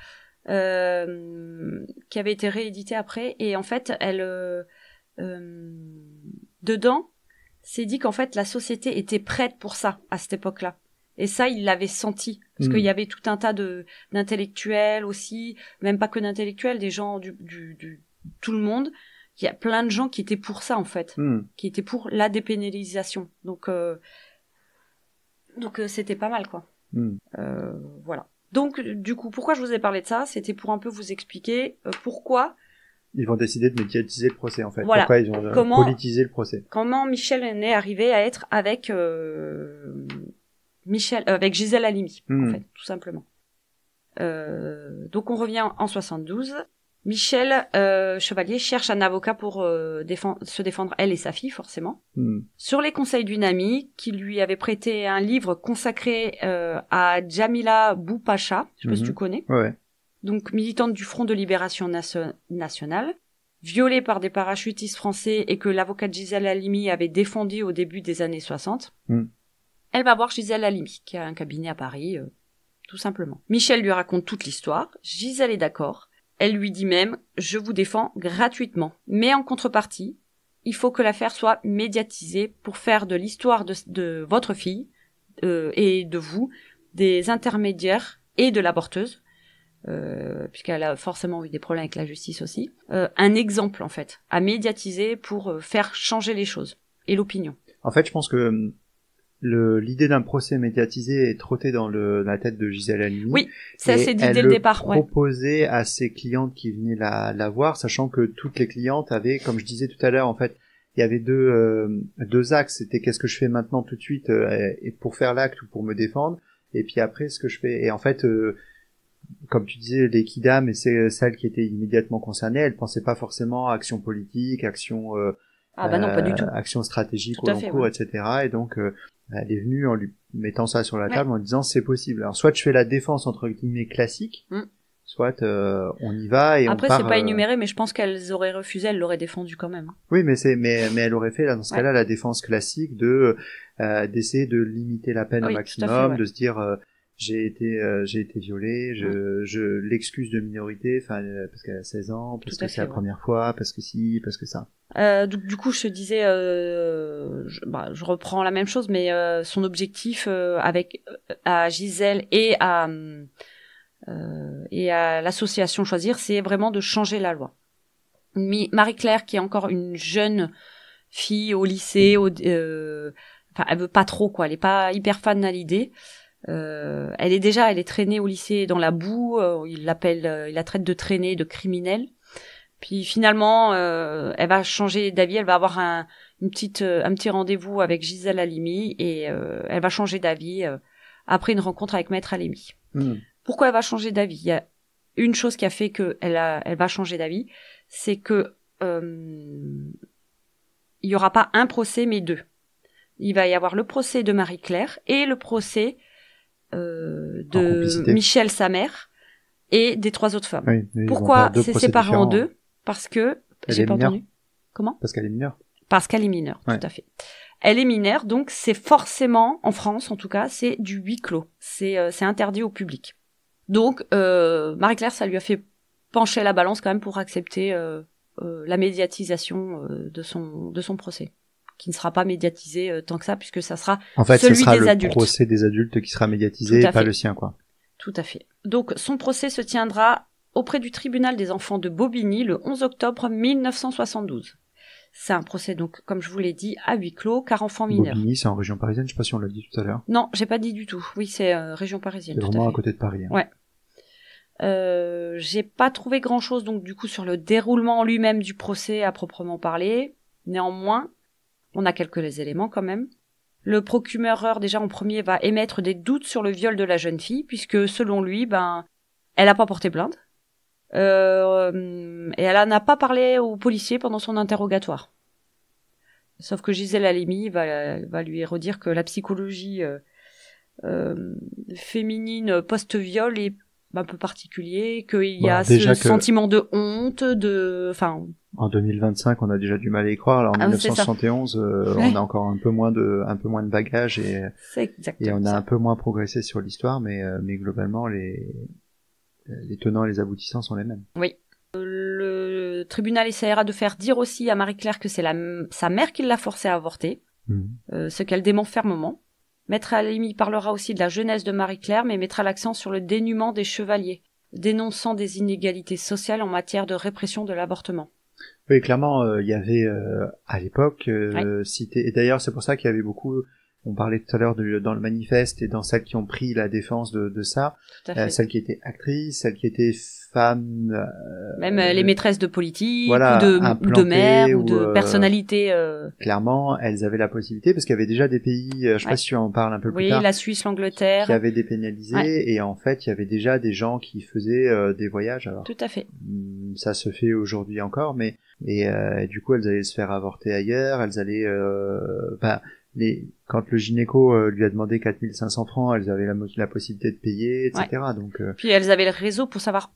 Qui avait été réédité après et en fait elle dedans c'est dit qu'en fait la société était prête pour ça à cette époque-là et ça il l'avait senti parce qu'il y avait tout un tas d'intellectuels aussi, même pas que d'intellectuels, des gens du tout le monde, il y a plein de gens qui étaient pour ça en fait, qui étaient pour la dépénalisation, donc c'était pas mal quoi. Voilà. Donc, du coup, pourquoi je vous ai parlé de ça? C'était pour un peu vous expliquer pourquoi... Ils vont décider de médiatiser le procès, en fait. Voilà. Pourquoi ils ont politisé le procès. Comment Michel est arrivé à être avec avec Gisèle Halimi, en fait, tout simplement. Donc, on revient en 72. Michel Chevalier cherche un avocat pour se défendre elle et sa fille, forcément. Sur les conseils d'une amie qui lui avait prêté un livre consacré à Jamila Boupacha, je sais pas si tu connais. Ouais. Donc militante du Front de Libération Nationale, violée par des parachutistes français et que l'avocate Gisèle Halimi avait défendu au début des années 60. Elle va voir Gisèle Halimi, qui a un cabinet à Paris, tout simplement. Michel lui raconte toute l'histoire, Gisèle est d'accord. Elle lui dit même « Je vous défends gratuitement, mais en contrepartie, il faut que l'affaire soit médiatisée pour faire de l'histoire de votre fille et de vous, des intermédiaires et de l'avorteuse, puisqu'elle a forcément eu des problèmes avec la justice aussi, un exemple en fait, à médiatiser pour faire changer les choses et l'opinion. » En fait, je pense que l'idée d'un procès médiatisé est trottée dans la tête de Gisèle Halimi. Oui, ça c'est dit dès le départ. Elle proposait à ses clientes qui venaient la voir, sachant que toutes les clientes avaient, comme je disais tout à l'heure, en fait, il y avait deux axes. C'était qu'est-ce que je fais maintenant tout de suite et pour faire l'acte ou pour me défendre, et puis après ce que je fais. Et en fait, comme tu disais, les kidam et c'est celles qui étaient immédiatement concernées, elles pensaient pas forcément à action politique, action non, pas du tout. action stratégique tout au long cours, etc. Et donc elle est venue en lui mettant ça sur la table en disant c'est possible. Alors soit je fais la défense entre guillemets classique, soit on y va et après on part. C'est pas énuméré, mais je pense qu'elles auraient refusé, elles l'auraient défendu quand même. Oui, mais elle aurait fait là dans ce cas-là la défense classique d'essayer de limiter la peine au maximum, de se dire j'ai été violée, je l'excuse de minorité, enfin parce qu'elle a 16 ans, parce que c'est la première fois, parce que si, parce que ça. Du coup, je te disais, je reprends la même chose, mais son objectif à Gisèle et à l'association Choisir, c'est vraiment de changer la loi. Marie-Claire, qui est encore une jeune fille au lycée, elle veut pas trop quoi, elle est pas hyper fan à l'idée. Elle est traînée au lycée dans la boue, il la traite de traînée, de criminelle. Puis finalement, elle va changer d'avis, elle va avoir un petit rendez-vous avec Gisèle Halimi et elle va changer d'avis après une rencontre avec Maître Halimi. Pourquoi elle va changer d'avis ? Il y a une chose qui a fait que elle va changer d'avis, c'est que il y aura pas un procès mais deux. Il va y avoir le procès de Marie-Claire et le procès de Michel, sa mère, et des trois autres femmes. Oui, pourquoi c'est séparé en deux ? Parce que j'ai pas entendu. Comment ? Parce qu'elle est mineure. Parce qu'elle est mineure, tout à fait. Elle est mineure, donc c'est forcément, en France en tout cas, c'est du huis clos. C'est interdit au public. Donc Marie-Claire, ça lui a fait pencher la balance quand même pour accepter la médiatisation de son procès, qui ne sera pas médiatisé tant que ça, puisque ça sera celui des adultes. Le procès des adultes qui sera médiatisé et pas le sien, quoi. Tout à fait. Donc, son procès se tiendra auprès du tribunal des enfants de Bobigny le 11 octobre 1972. C'est un procès, donc, comme je vous l'ai dit, à huis clos, car enfants mineurs. Bobigny, c'est en région parisienne, je sais pas si on l'a dit tout à l'heure. Non, j'ai pas dit du tout. Oui, c'est région parisienne. C'est vraiment à côté de Paris. Hein. Ouais. J'ai pas trouvé grand chose, donc, du coup, sur le déroulement lui-même du procès à proprement parler. Néanmoins, on a quelques éléments quand même. Le procureur, déjà en premier, va émettre des doutes sur le viol de la jeune fille, puisque selon lui, elle a pas porté plainte. Et elle n'a pas parlé aux policiers pendant son interrogatoire. Sauf que Gisèle Halimi va lui redire que la psychologie féminine post-viol est un peu particulier, qu'il y a ce sentiment de honte, En 2025, on a déjà du mal à y croire. Alors, en 1971, on a encore un peu moins de bagages et on a un peu moins progressé sur l'histoire, mais globalement, les tenants et les aboutissants sont les mêmes. Oui. Le tribunal essaiera de faire dire aussi à Marie-Claire que c'est sa mère qui l'a forcée à avorter, ce qu'elle dément fermement. Maître Halimi parlera aussi de la jeunesse de Marie-Claire, mais mettra l'accent sur le dénuement des chevaliers, dénonçant des inégalités sociales en matière de répression de l'avortement. Oui, clairement, il y avait à l'époque cité, et d'ailleurs c'est pour ça qu'il y avait beaucoup on parlait tout à l'heure dans le manifeste et dans celles qui ont pris la défense de ça, Tout à fait. celles qui étaient actrices, celles qui étaient femmes, Même les maîtresses de politique, voilà, ou de implantées, maires, ou de ou, personnalités. clairement, elles avaient la possibilité, parce qu'il y avait déjà des pays, je sais pas si tu en parles un peu plus Oui, tard, la Suisse, l'Angleterre. qui avaient dépénalisé, et en fait, il y avait déjà des gens qui faisaient des voyages. Alors, Tout à fait. ça se fait aujourd'hui encore, mais et du coup, elles allaient se faire avorter ailleurs, elles allaient, quand le gynéco lui a demandé 4500 francs, elles avaient la possibilité de payer, etc. Donc, Puis elles avaient le réseau pour savoir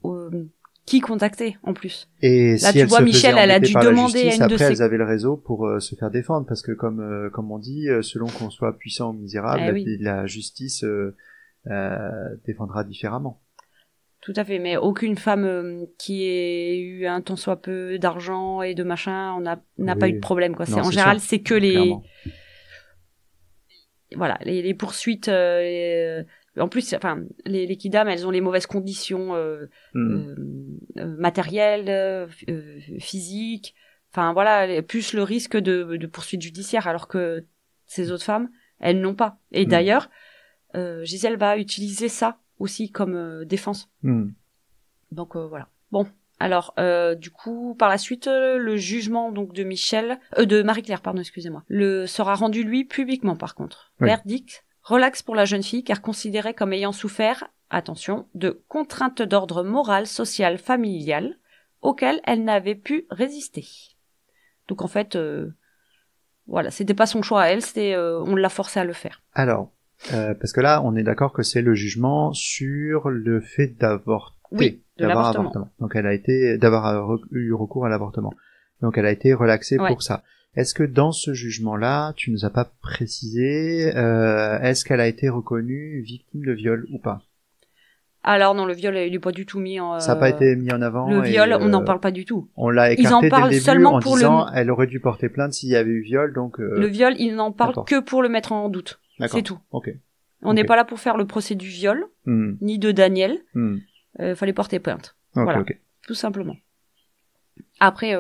qui contacter en plus. et Là, si tu elles vois, se Michel, faisaient elle a embêter dû par la demander à justice, une de après ses- elles avaient le réseau pour se faire défendre, parce que comme on dit, selon qu'on soit puissant ou misérable, Eh oui. la justice défendra différemment. Tout à fait, mais aucune femme qui ait eu un tant soit peu d'argent et de machin, n'a pas Oui. eu de problème, quoi. Non, En c'est général, sûr. c'est que les, Clairement. voilà, les poursuites, en plus, enfin, les kidam, elles ont les mauvaises conditions, matérielles, physiques, enfin, voilà, plus le risque de poursuite judiciaire, alors que ces autres femmes, elles n'ont pas. Et d'ailleurs, Gisèle va utiliser ça aussi comme défense. Donc voilà. Bon, alors du coup, par la suite, le jugement donc de Marie-Claire, pardon, excusez-moi, sera rendu lui publiquement par contre. Oui. Verdict relax pour la jeune fille car considérée comme ayant souffert, attention, de contraintes d'ordre moral, social, familial auxquelles elle n'avait pu résister. Donc en fait, voilà, c'était pas son choix à elle, c'était on l'a forcée à le faire. Alors, parce que là, on est d'accord que c'est le jugement sur le fait d'avorter. Oui, de d'avoir l'avortement. avortement. Donc elle a été d'avoir eu recours à l'avortement. Donc elle a été relaxée Ouais. pour ça. Est-ce que dans ce jugement-là, tu nous as pas précisé, est-ce qu'elle a été reconnue victime de viol ou pas? Alors non, le viol, il est pas du tout mis en... Ça n'a pas été mis en avant. Le et, viol, on n'en parle pas du tout. On l'a Ils en écarté dès parlent le début seulement en pour disant elle aurait dû porter plainte s'il y avait eu viol, donc... Le viol, ils n'en parlent n'importe. que pour le mettre en doute. D'accord. C'est tout. Ok. On n'est Ok. pas là pour faire le procès du viol, Hmm. ni de Daniel. Hmm. Fallait porter plainte. Ok, Voilà. ok. Tout simplement. Après,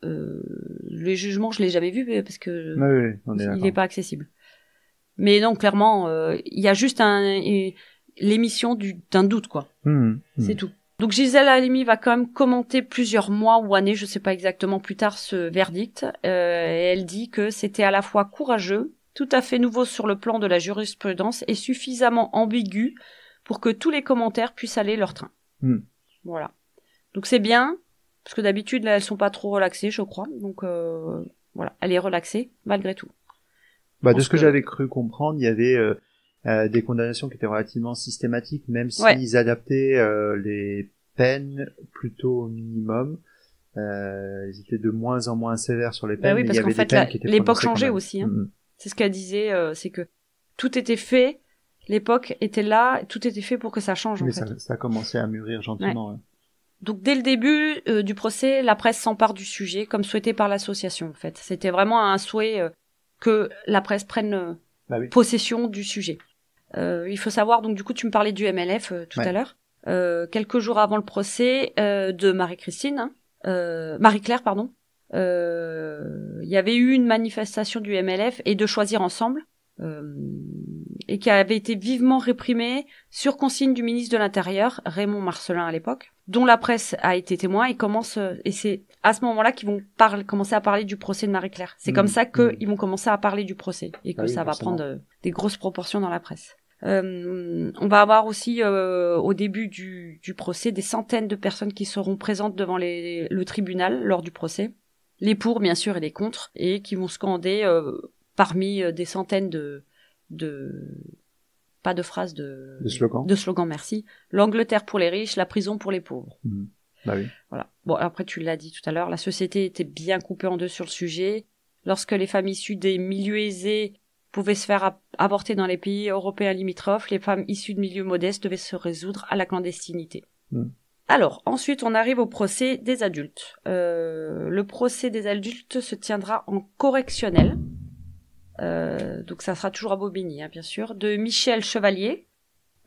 le jugement, je l'ai jamais vu parce que Oui, oui, on est il d'accord. n'est pas accessible. Mais non, clairement, il y a juste l'émission d'un doute, quoi. C'est tout. Donc Gisèle Halimi va quand même commenter plusieurs mois ou années, je sais pas exactement plus tard, ce verdict. Et elle dit que c'était à la fois courageux, tout à fait nouveau sur le plan de la jurisprudence et suffisamment ambigu pour que tous les commentaires puissent aller leur train. Voilà. Donc c'est bien, parce que d'habitude, là, elles sont pas trop relaxées, je crois. Donc voilà, elle est relaxée, malgré tout. Bah, de pense ce que que- j'avais cru comprendre, il y avait des condamnations qui étaient relativement systématiques, même Ouais. s'ils adaptaient les peines plutôt au minimum. Ils étaient de moins en moins sévères sur les peines, Bah oui, mais parce il y qu'en avait fait, des peines qui étaient l'époque prononcées quand changeait même. aussi, hein. C'est ce qu'elle disait, c'est que tout était fait, l'époque était là, tout était fait pour que ça change, en Mais fait. ça a commencé à mûrir gentiment. Ouais. Donc dès le début du procès, la presse s'empare du sujet, comme souhaité par l'association, en fait. C'était vraiment un souhait que la presse prenne Bah oui. possession du sujet. Il faut savoir, donc du coup, tu me parlais du MLF tout Ouais. à l'heure. Quelques jours avant le procès de Marie-Claire, pardon, il y avait eu une manifestation du MLF et de Choisir Ensemble, et qui avait été vivement réprimée sur consigne du ministre de l'Intérieur, Raymond Marcellin à l'époque, dont la presse a été témoin et c'est à ce moment-là qu'ils vont commencer à parler du procès de Marie-Claire. C'est comme ça qu'ils vont commencer à parler du procès et que Ah oui, ça va forcément. prendre des grosses proportions dans la presse. On va avoir aussi au début du procès des centaines de personnes qui seront présentes devant le tribunal lors du procès. Les pour, bien sûr, et les contre, et qui vont scander parmi des centaines pas de phrases de slogans, merci. L'Angleterre pour les riches, la prison pour les pauvres. Bah oui. Voilà. Bon, après, tu l'as dit tout à l'heure, la société était bien coupée en deux sur le sujet. Lorsque les femmes issues des milieux aisés pouvaient se faire avorter dans les pays européens limitrophes, les femmes issues de milieux modestes devaient se résoudre à la clandestinité. Alors, ensuite, on arrive au procès des adultes. Le procès des adultes se tiendra en correctionnel. Donc ça sera toujours à Bobigny, hein, bien sûr, de Michel Chevalier,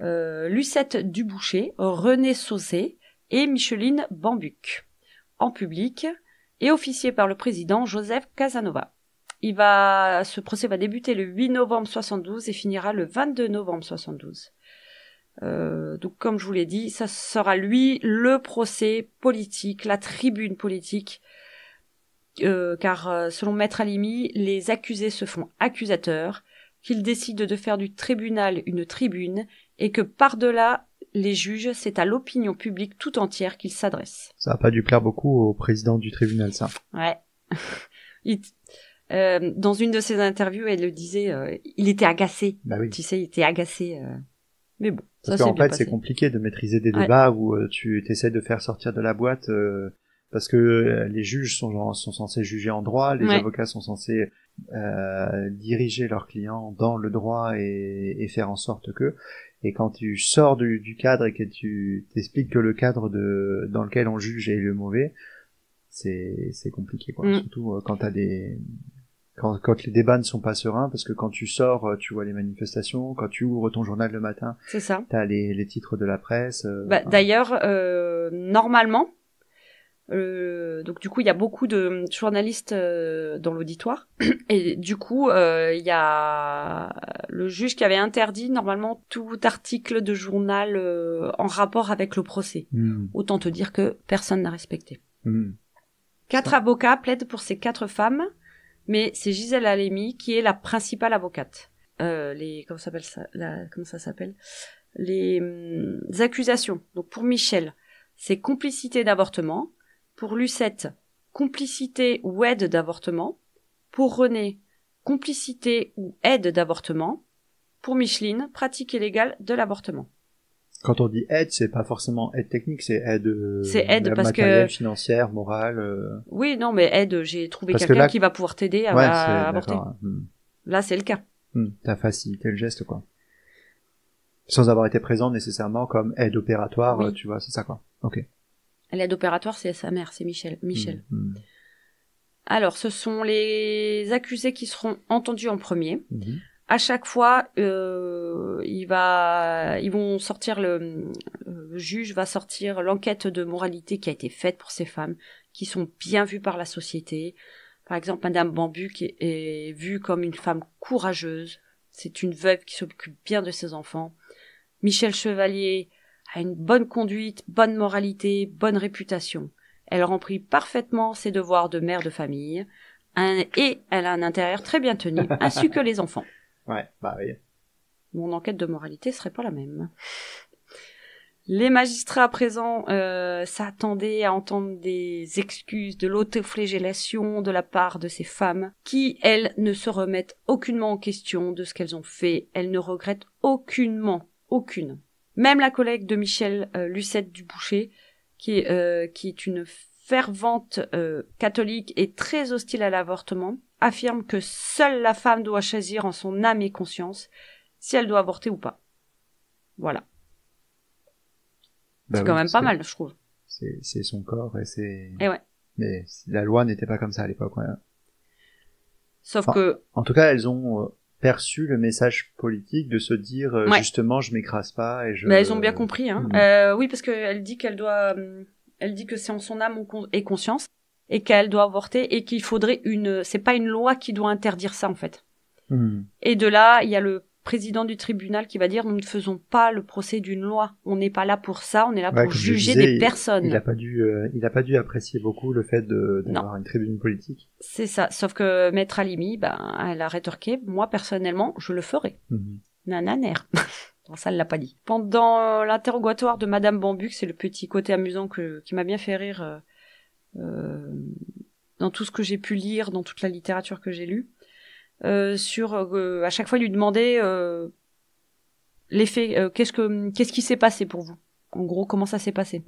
Lucette Duboucher, René Sauzet et Micheline Bambuc, en public, et officié par le président Joseph Casanova. Ce procès va débuter le 8 novembre 72 et finira le 22 novembre 72. Donc comme je vous l'ai dit, ça sera lui le procès politique, la tribune politique, car selon Maître Halimi, les accusés se font accusateurs, qu'ils décident de faire du tribunal une tribune et que par-delà les juges, c'est à l'opinion publique tout entière qu'ils s'adressent. Ça a pas dû plaire beaucoup au président du tribunal, ça. Ouais. Dans une de ses interviews, elle le disait, il était agacé. Bah oui. Tu sais, il était agacé. Mais bon, parce ça qu'en s'est bien fait, passé. c'est compliqué de maîtriser des débats où tu essaies de faire sortir de la boîte parce que les juges sont censés juger en droit, les avocats sont censés diriger leurs clients dans le droit et faire en sorte que. Et quand tu sors du cadre et que tu t'expliques que le cadre dans lequel on juge est le mauvais, c'est compliqué, quoi. Surtout quand t'as quand les débats ne sont pas sereins, parce que quand tu sors, tu vois les manifestations, quand tu ouvres ton journal le matin, c'est ça. T'as les titres de la presse. D'ailleurs, normalement, donc du coup, il y a beaucoup de journalistes dans l'auditoire, et du coup, il y a le juge qui avait interdit normalement tout article de journal en rapport avec le procès. Autant te dire que personne n'a respecté. 4 avocats plaident pour ces 4 femmes, mais c'est Gisèle Halimi qui est la principale avocate. Comment ça s'appelle les accusations. Donc pour Michel, c'est complicité d'avortement. Pour Lucette, complicité ou aide d'avortement. Pour René, complicité ou aide d'avortement. Pour Micheline, pratique illégale de l'avortement. Quand on dit aide, c'est pas forcément aide technique, c'est aide, parce matérielle, que financière, morale. Oui, non, mais aide, j'ai trouvé parce quelqu'un qui va pouvoir t'aider à avorter. Là, c'est le cas. T'as facilité le geste, quoi. Sans avoir été présent nécessairement comme aide opératoire, tu vois, c'est ça, quoi. Ok. L'aide opératoire, c'est sa mère, c'est Michel. Alors, ce sont les accusés qui seront entendus en premier. À chaque fois, ils vont sortir le juge va sortir l'enquête de moralité qui a été faite pour ces femmes, qui sont bien vues par la société. Par exemple, Madame Bambuc est vue comme une femme courageuse. C'est une veuve qui s'occupe bien de ses enfants. Michel Chevalier a une bonne conduite, bonne moralité, bonne réputation. Elle remplit parfaitement ses devoirs de mère de famille, et elle a un intérieur très bien tenu, ainsi que les enfants. Ouais, bah oui. Mon enquête de moralité serait pas la même. Les magistrats présents s'attendaient à entendre des excuses, de l'autoflagellation de la part de ces femmes, qui, elles, ne se remettent aucunement en question de ce qu'elles ont fait. Elles ne regrettent aucunement. Même la collègue de Michel, Lucette Duboucher, qui est une fervente catholique et très hostile à l'avortement, affirme que seule la femme doit choisir en son âme et conscience si elle doit avorter ou pas. Voilà. C'est quand même pas mal, je trouve. C'est son corps et c'est... Et ouais. Mais la loi n'était pas comme ça à l'époque. Ouais. Sauf que... En tout cas, elles ont perçu le message politique de se dire justement je m'écrase pas et je... Mais elles ont bien compris, hein. Oui, parce qu'elle dit qu'elle doit... Elle dit que c'est en son âme et conscience et qu'elle doit avorter et qu'il faudrait c'est pas une loi qui doit interdire ça, en fait. Et de là, il y a le président du tribunal qui va dire nous ne faisons pas le procès d'une loi, on n'est pas là pour ça, on est là pour juger des personnes. Il a pas dû apprécier beaucoup le fait d'avoir une tribune politique. C'est ça, sauf que Maître Halimi, elle a rétorqué, moi personnellement, je le ferai. Nananer. Bon, ça, elle l'a pas dit. Pendant l'interrogatoire de Madame Bambuc, c'est le petit côté amusant qui m'a bien fait rire dans tout ce que j'ai pu lire, dans toute la littérature que j'ai lue. À chaque fois, il lui demandait les faits. Qu'est-ce qui s'est passé pour vous? En gros, comment ça s'est passé?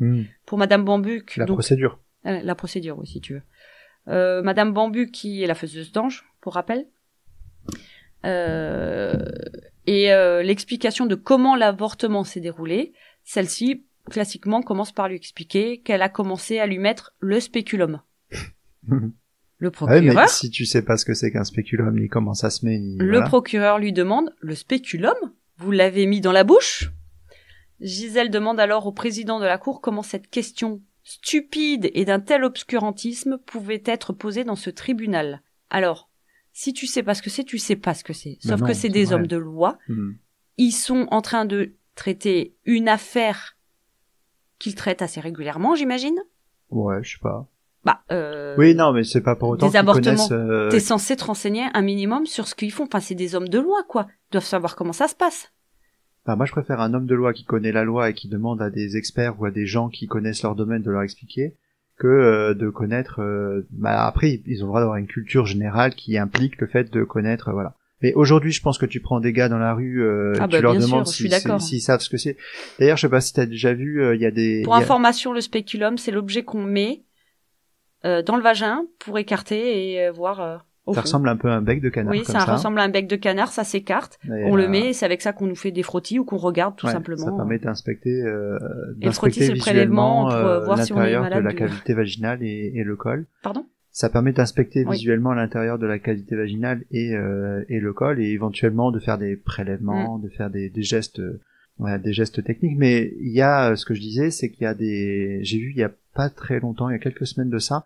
Pour Madame Bambuc. Procédure. La procédure, oui, si tu veux. Madame Bambuc, qui est la faiseuse d'ange, pour rappel. L'explication de comment l'avortement s'est déroulé, celle-ci, classiquement, commence par lui expliquer qu'elle a commencé à lui mettre le spéculum. Le procureur... mais si tu sais pas ce que c'est qu'un spéculum, ni comment ça se met... Le procureur lui demande « Le spéculum? Vous l'avez mis dans la bouche ?» Gisèle demande alors au président de la cour comment cette question stupide et d'un tel obscurantisme pouvait être posée dans ce tribunal. Alors, Si tu sais pas ce que c'est, tu sais pas ce que c'est. Ben Sauf non, que c'est c'est des vrai. hommes de loi. Mhm. Ils sont en train de traiter une affaire qu'ils traitent assez régulièrement, j'imagine. Ouais, je sais pas. Bah, Oui, non, mais c'est pas pour autant des qu'ils avortements. connaissent... T'es censé te renseigner un minimum sur ce qu'ils font. Enfin, c'est des hommes de loi, quoi. Ils doivent savoir comment ça se passe. Enfin, moi, je préfère un homme de loi qui connaît la loi et qui demande à des experts ou à des gens qui connaissent leur domaine de leur expliquer que de connaître... Bah, après, ils ont le droit d'avoir une culture générale qui implique le fait de connaître... voilà. Mais aujourd'hui, je pense que tu prends des gars dans la rue, Ah tu bah, leur bien demandes sûr, je suis d'accord. s'ils savent ce que c'est. D'ailleurs, je sais pas si t'as déjà vu, il y a des... Pour information, le spéculum, c'est l'objet qu'on met dans le vagin pour écarter et voir au Ça fond. ressemble un peu à un bec de canard, Oui, comme ça ça. ressemble à un bec de canard, ça s'écarte. Et, On le met et c'est avec ça qu'on nous fait des frottis ou qu'on regarde tout ouais, simplement. Ça permet d'inspecter Et le frottis, c'est le prélèvement pour voir si on est l'intérieur malade de la ou- cavité vaginale et le col. Pardon ? Ça permet d'inspecter Oui. visuellement l'intérieur de la cavité vaginale et le col et éventuellement de faire des prélèvements, de faire des gestes des gestes techniques. Mais il y a ce que je disais, c'est qu'il y a j'ai vu il y a pas très longtemps, il y a quelques semaines de ça,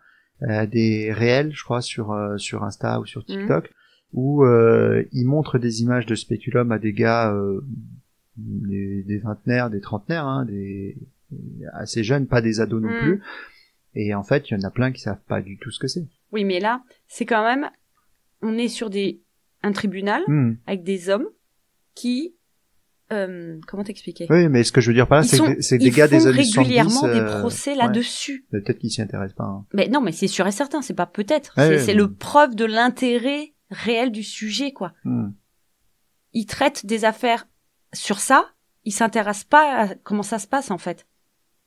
des réels, je crois, sur Insta ou sur TikTok, où ils montrent des images de spéculum à des gars des vingtenaires, des trentenaires, hein, des assez jeunes, pas des ados non plus. Et en fait, il y en a plein qui savent pas du tout ce que c'est. Oui, mais là, c'est quand même... On est sur un tribunal avec des hommes qui... comment t'expliquer ? Oui, mais ce que je veux dire par là, c'est des gars des années 70. Ils font régulièrement des procès là-dessus. Mais peut-être qu'ils s'y intéressent pas. Hein. Mais non, mais c'est sûr et certain, c'est pas peut-être. Ouais, c'est le preuve de l'intérêt réel du sujet, quoi. Ils traitent des affaires sur ça, ils s'intéressent pas à comment ça se passe, en fait.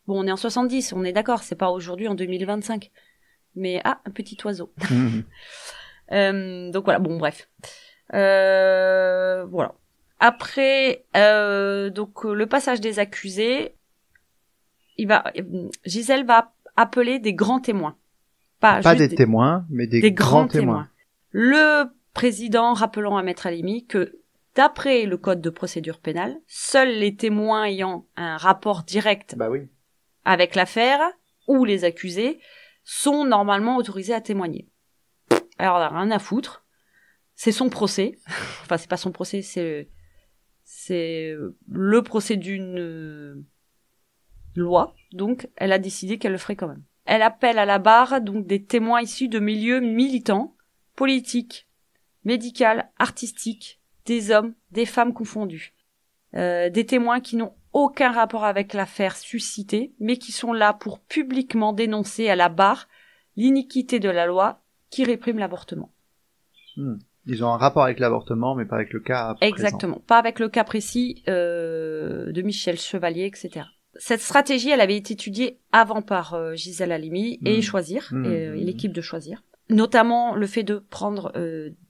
Bon, on est en 70, on est d'accord, c'est pas aujourd'hui en 2025. Mais, un petit oiseau. Donc voilà, bon, bref. Voilà. Après, donc le passage des accusés, Gisèle va appeler des grands témoins. Pas des témoins, mais des grands témoins. Le président rappelant à Maître Halimi que, d'après le code de procédure pénale, seuls les témoins ayant un rapport direct avec l'affaire ou les accusés sont normalement autorisés à témoigner. Alors, on a rien à foutre. C'est son procès. Enfin, c'est pas son procès, c'est le procès d'une loi. Donc, elle a décidé qu'elle le ferait quand même. Elle appelle à la barre donc des témoins issus de milieux militants, politiques, médicaux, artistiques, des hommes, des femmes confondus. Des témoins qui n'ont aucun rapport avec l'affaire suscitée, mais qui sont là pour publiquement dénoncer à la barre l'iniquité de la loi qui réprime l'avortement. Ils ont un rapport avec l'avortement, mais pas avec le cas présent. Exactement, pas avec le cas précis de Michel Chevalier, etc. Cette stratégie, elle avait été étudiée avant par Gisèle Halimi et Choisir, et l'équipe de Choisir. Notamment le fait de prendre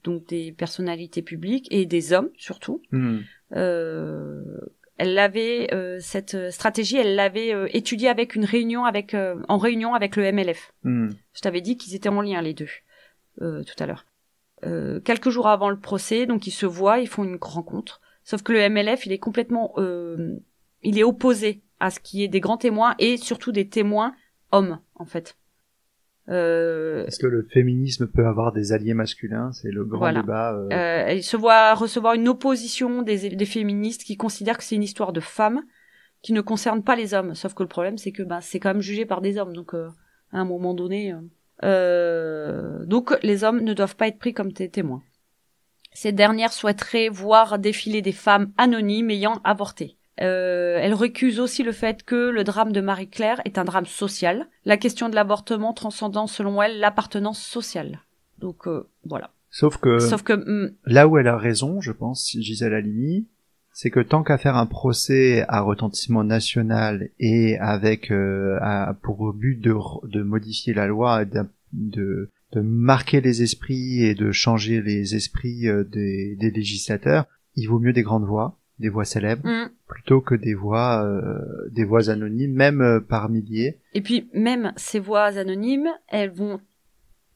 donc des personnalités publiques et des hommes surtout. Elle l'avait cette stratégie, elle l'avait étudiée avec en réunion avec le MLF. Je t'avais dit qu'ils étaient en lien les deux tout à l'heure. Quelques jours avant le procès, donc ils se voient, ils font une rencontre. Sauf que le MLF, il est complètement, il est opposé à ce qui est des grands témoins et surtout des témoins hommes en fait. Est-ce que le féminisme peut avoir des alliés masculins ? C'est le grand débat. Il se voit recevoir une opposition des féministes qui considèrent que c'est une histoire de femmes qui ne concerne pas les hommes. Sauf que le problème, c'est que c'est quand même jugé par des hommes. Donc, à un moment donné... donc, les hommes ne doivent pas être pris comme témoins. Ces dernières souhaiteraient voir défiler des femmes anonymes ayant avorté. Elle récuse aussi le fait que le drame de Marie-Claire est un drame social, la question de l'avortement transcendant selon elle l'appartenance sociale. Donc voilà. Sauf que là où elle a raison, je pense, Gisèle Halimi, c'est que tant qu'à faire un procès à retentissement national et avec pour but de modifier la loi, de marquer les esprits et de changer les esprits des législateurs, il vaut mieux des grandes voix, des voix célèbres, plutôt que des voix anonymes, même par milliers. Et puis même ces voix anonymes, elles vont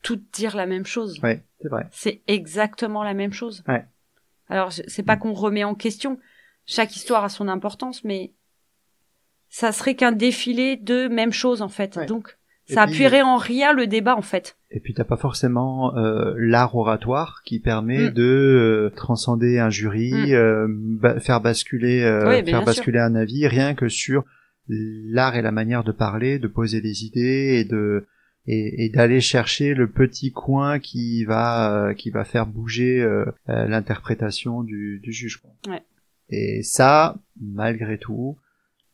toutes dire la même chose. Ouais, c'est vrai. C'est exactement la même chose. Ouais. Alors c'est pas qu'on remet en question, chaque histoire a son importance, mais ça serait qu'un défilé de même chose en fait. Ouais. Donc Ça appuierait en rien le débat, en fait. Et puis t'as pas forcément l'art oratoire qui permet de transcender un jury, faire basculer un avis rien que sur l'art et la manière de parler, de poser des idées et d'aller chercher le petit coin qui va faire bouger l'interprétation du juge. Ouais. Et ça, malgré tout,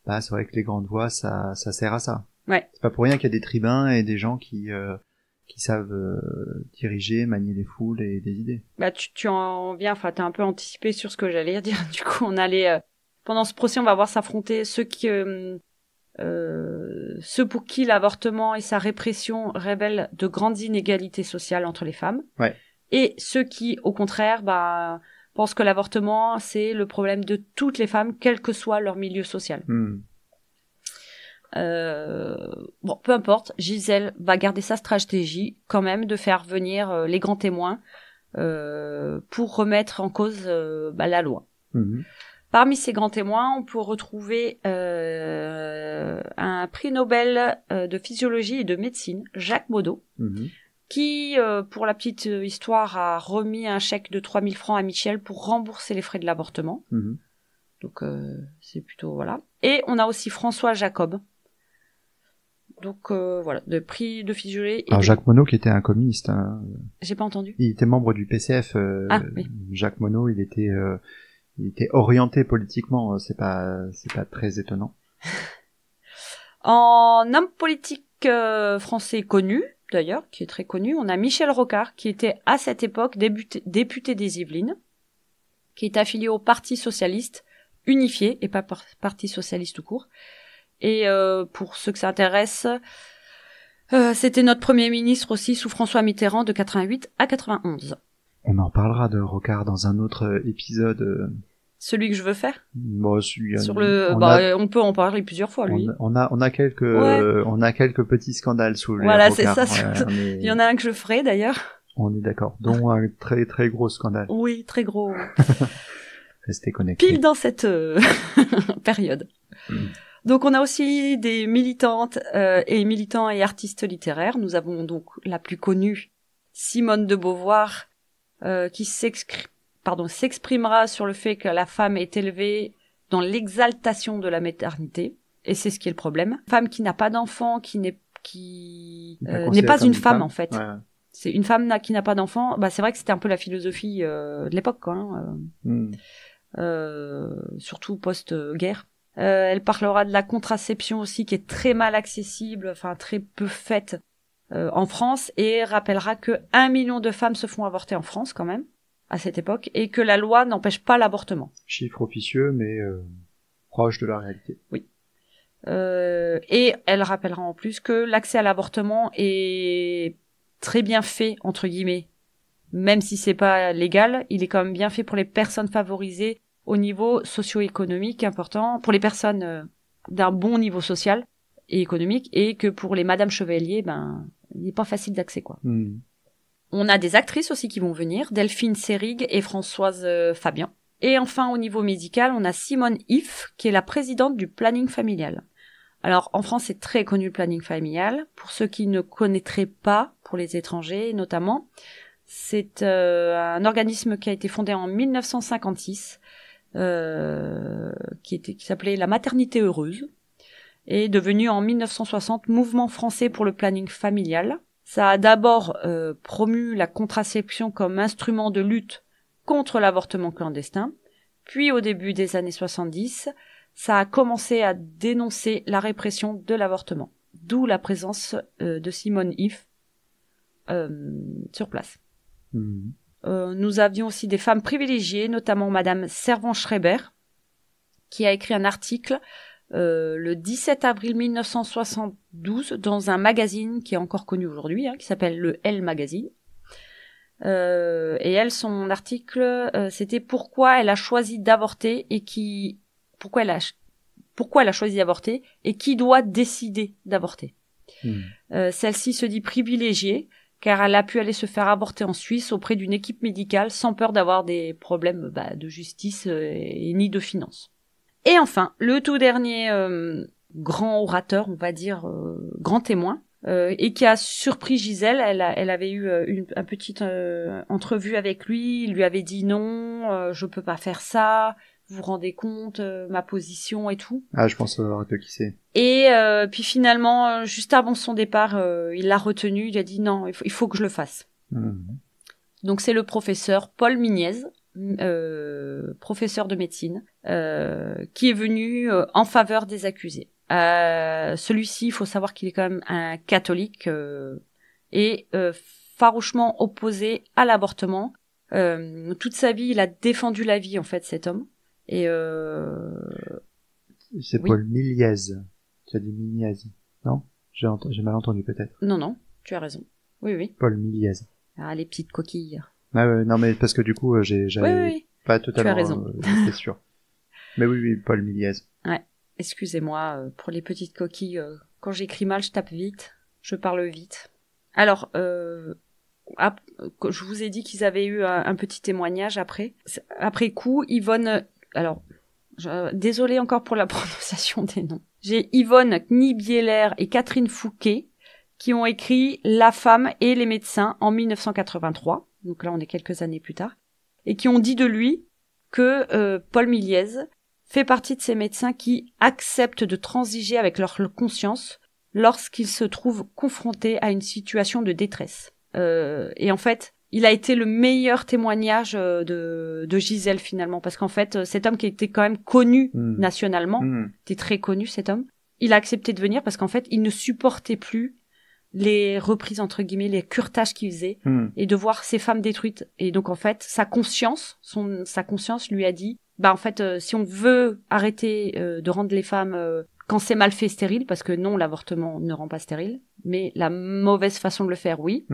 bah c'est vrai que les grandes voix ça sert à ça. Ouais. C'est pas pour rien qu'il y a des tribuns et des gens qui savent diriger, manier les foules et des idées. Bah tu en viens, enfin t'as un peu anticipé sur ce que j'allais dire. Du coup, on allait pendant ce procès, on va voir s'affronter ceux pour qui l'avortement et sa répression révèlent de grandes inégalités sociales entre les femmes. Ouais. Et ceux qui, au contraire, pensent que l'avortement c'est le problème de toutes les femmes, quel que soit leur milieu social. Bon, peu importe, Gisèle va garder sa stratégie quand même de faire venir les grands témoins pour remettre en cause la loi. Parmi ces grands témoins, on peut retrouver un prix Nobel de physiologie et de médecine, Jacques Monod, qui, pour la petite histoire, a remis un chèque de 3000 francs à Michel pour rembourser les frais de l'avortement. Donc c'est plutôt voilà. Et on a aussi François Jacob. Donc voilà, de prix de physiologie. Alors Jacques Monod qui était un communiste. Hein. J'ai pas entendu. Il était membre du PCF. Oui. Jacques Monod, il était orienté politiquement. C'est pas très étonnant. En homme politique français connu, d'ailleurs, qui est très connu, on a Michel Rocard, qui était à cette époque député des Yvelines, qui est affilié au Parti socialiste unifié et pas Parti socialiste tout court. Et pour ceux que ça intéresse, c'était notre premier ministre aussi sous François Mitterrand de 88 à 91. On en parlera de Rocard dans un autre épisode. Celui que je veux faire. Bon, on peut en parler plusieurs fois lui. On a quelques petits scandales sous les Voilà, Rocard. c'est ça. Il y en a un que je ferai d'ailleurs. On est d'accord. Dont un très très gros scandale. Oui, très gros. Restez connectés. Pile dans cette période. Donc on a aussi des militantes et militants et artistes littéraires. Nous avons donc la plus connue, Simone de Beauvoir, qui s'exprimera sur le fait que la femme est élevée dans l'exaltation de la maternité, et c'est ce qui est le problème. Une femme qui n'a pas d'enfant, qui n'est pas une femme en fait. Ouais. C'est une femme qui n'a pas d'enfant. Bah c'est vrai que c'était un peu la philosophie de l'époque, quoi. Surtout post-guerre. Elle parlera de la contraception aussi, qui est très mal accessible, enfin très peu faite en France, et rappellera que 1 million de femmes se font avorter en France quand même à cette époque, et que la loi n'empêche pas l'avortement. Chiffre officieux, mais proche de la réalité. Oui. Et elle rappellera en plus que l'accès à l'avortement est très bien fait, entre guillemets, même si c'est pas légal, il est quand même bien fait pour les personnes favorisées au niveau socio-économique important, pour les personnes d'un bon niveau social et économique, et que pour les Madame Chevalier, il n'est pas facile d'accès, quoi. On a des actrices aussi qui vont venir, Delphine Seyrig et Françoise Fabian. Et enfin, au niveau médical, on a Simone If, qui est la présidente du planning familial. Alors, en France, c'est très connu le planning familial. Pour ceux qui ne connaîtraient pas, pour les étrangers notamment, c'est un organisme qui a été fondé en 1956, qui s'appelait la maternité heureuse, et devenu en 1960 Mouvement français pour le planning familial. Ça a d'abord promu la contraception comme instrument de lutte contre l'avortement clandestin, puis au début des années 70, ça a commencé à dénoncer la répression de l'avortement, d'où la présence de Simone If sur place. Nous avions aussi des femmes privilégiées, notamment Madame Servan-Schreiber, qui a écrit un article le 17 avril 1972 dans un magazine qui est encore connu aujourd'hui, qui s'appelle le Elle Magazine. Et elle, son article, c'était pourquoi elle a choisi d'avorter et pourquoi elle a choisi d'avorter et qui doit décider d'avorter. Celle-ci se dit privilégiée car elle a pu aller se faire avorter en Suisse auprès d'une équipe médicale sans peur d'avoir des problèmes de justice et ni de finances. Et enfin, le tout dernier grand orateur, on va dire grand témoin, et qui a surpris Gisèle. Elle avait eu un petite entrevue avec lui. Il lui avait dit non, je peux pas faire ça. Vous vous rendez compte ma position et tout. Ah, je pense savoir de qui c'est. Et puis finalement, juste avant son départ, il l'a retenu. Il a dit non, il faut que je le fasse. Donc c'est le professeur Paul Mignez, professeur de médecine, qui est venu en faveur des accusés. Celui-ci, il faut savoir qu'il est quand même un catholique et farouchement opposé à l'avortement. Toute sa vie, il a défendu la vie, en fait, cet homme. Et c'est oui. Paul Mignez. Tu as dit Mignez, non? J'ai mal entendu peut-être. Non, tu as raison. Oui. Paul Mignez. Ah, les petites coquilles. Ah ouais, non mais parce que du coup, j'avais Oui. pas totalement. Tu as raison. J'étais sûr. Mais oui, Paul Mignez. Ouais. Excusez-moi pour les petites coquilles. Quand j'écris mal, je tape vite. Je parle vite. Alors, je vous ai dit qu'ils avaient eu un petit témoignage après. Après coup, Yvonne... Alors, désolée encore pour la prononciation des noms. J'ai Yvonne Knibieler et Catherine Fouquet qui ont écrit La femme et les médecins en 1983. Donc là, on est quelques années plus tard. Et qui ont dit de lui que Paul Mignez fait partie de ces médecins qui acceptent de transiger avec leur conscience lorsqu'ils se trouvent confrontés à une situation de détresse. Et en fait, il a été le meilleur témoignage de Gisèle finalement, parce qu'en fait, cet homme qui était quand même connu nationalement, était très connu cet homme, il a accepté de venir parce qu'en fait, il ne supportait plus les reprises entre guillemets, les curetages qu'il faisait, et de voir ces femmes détruites. Et donc en fait, sa conscience lui a dit, bah en fait, si on veut arrêter de rendre les femmes quand c'est mal fait stériles, parce que non, l'avortement ne rend pas stérile, mais la mauvaise façon de le faire, oui.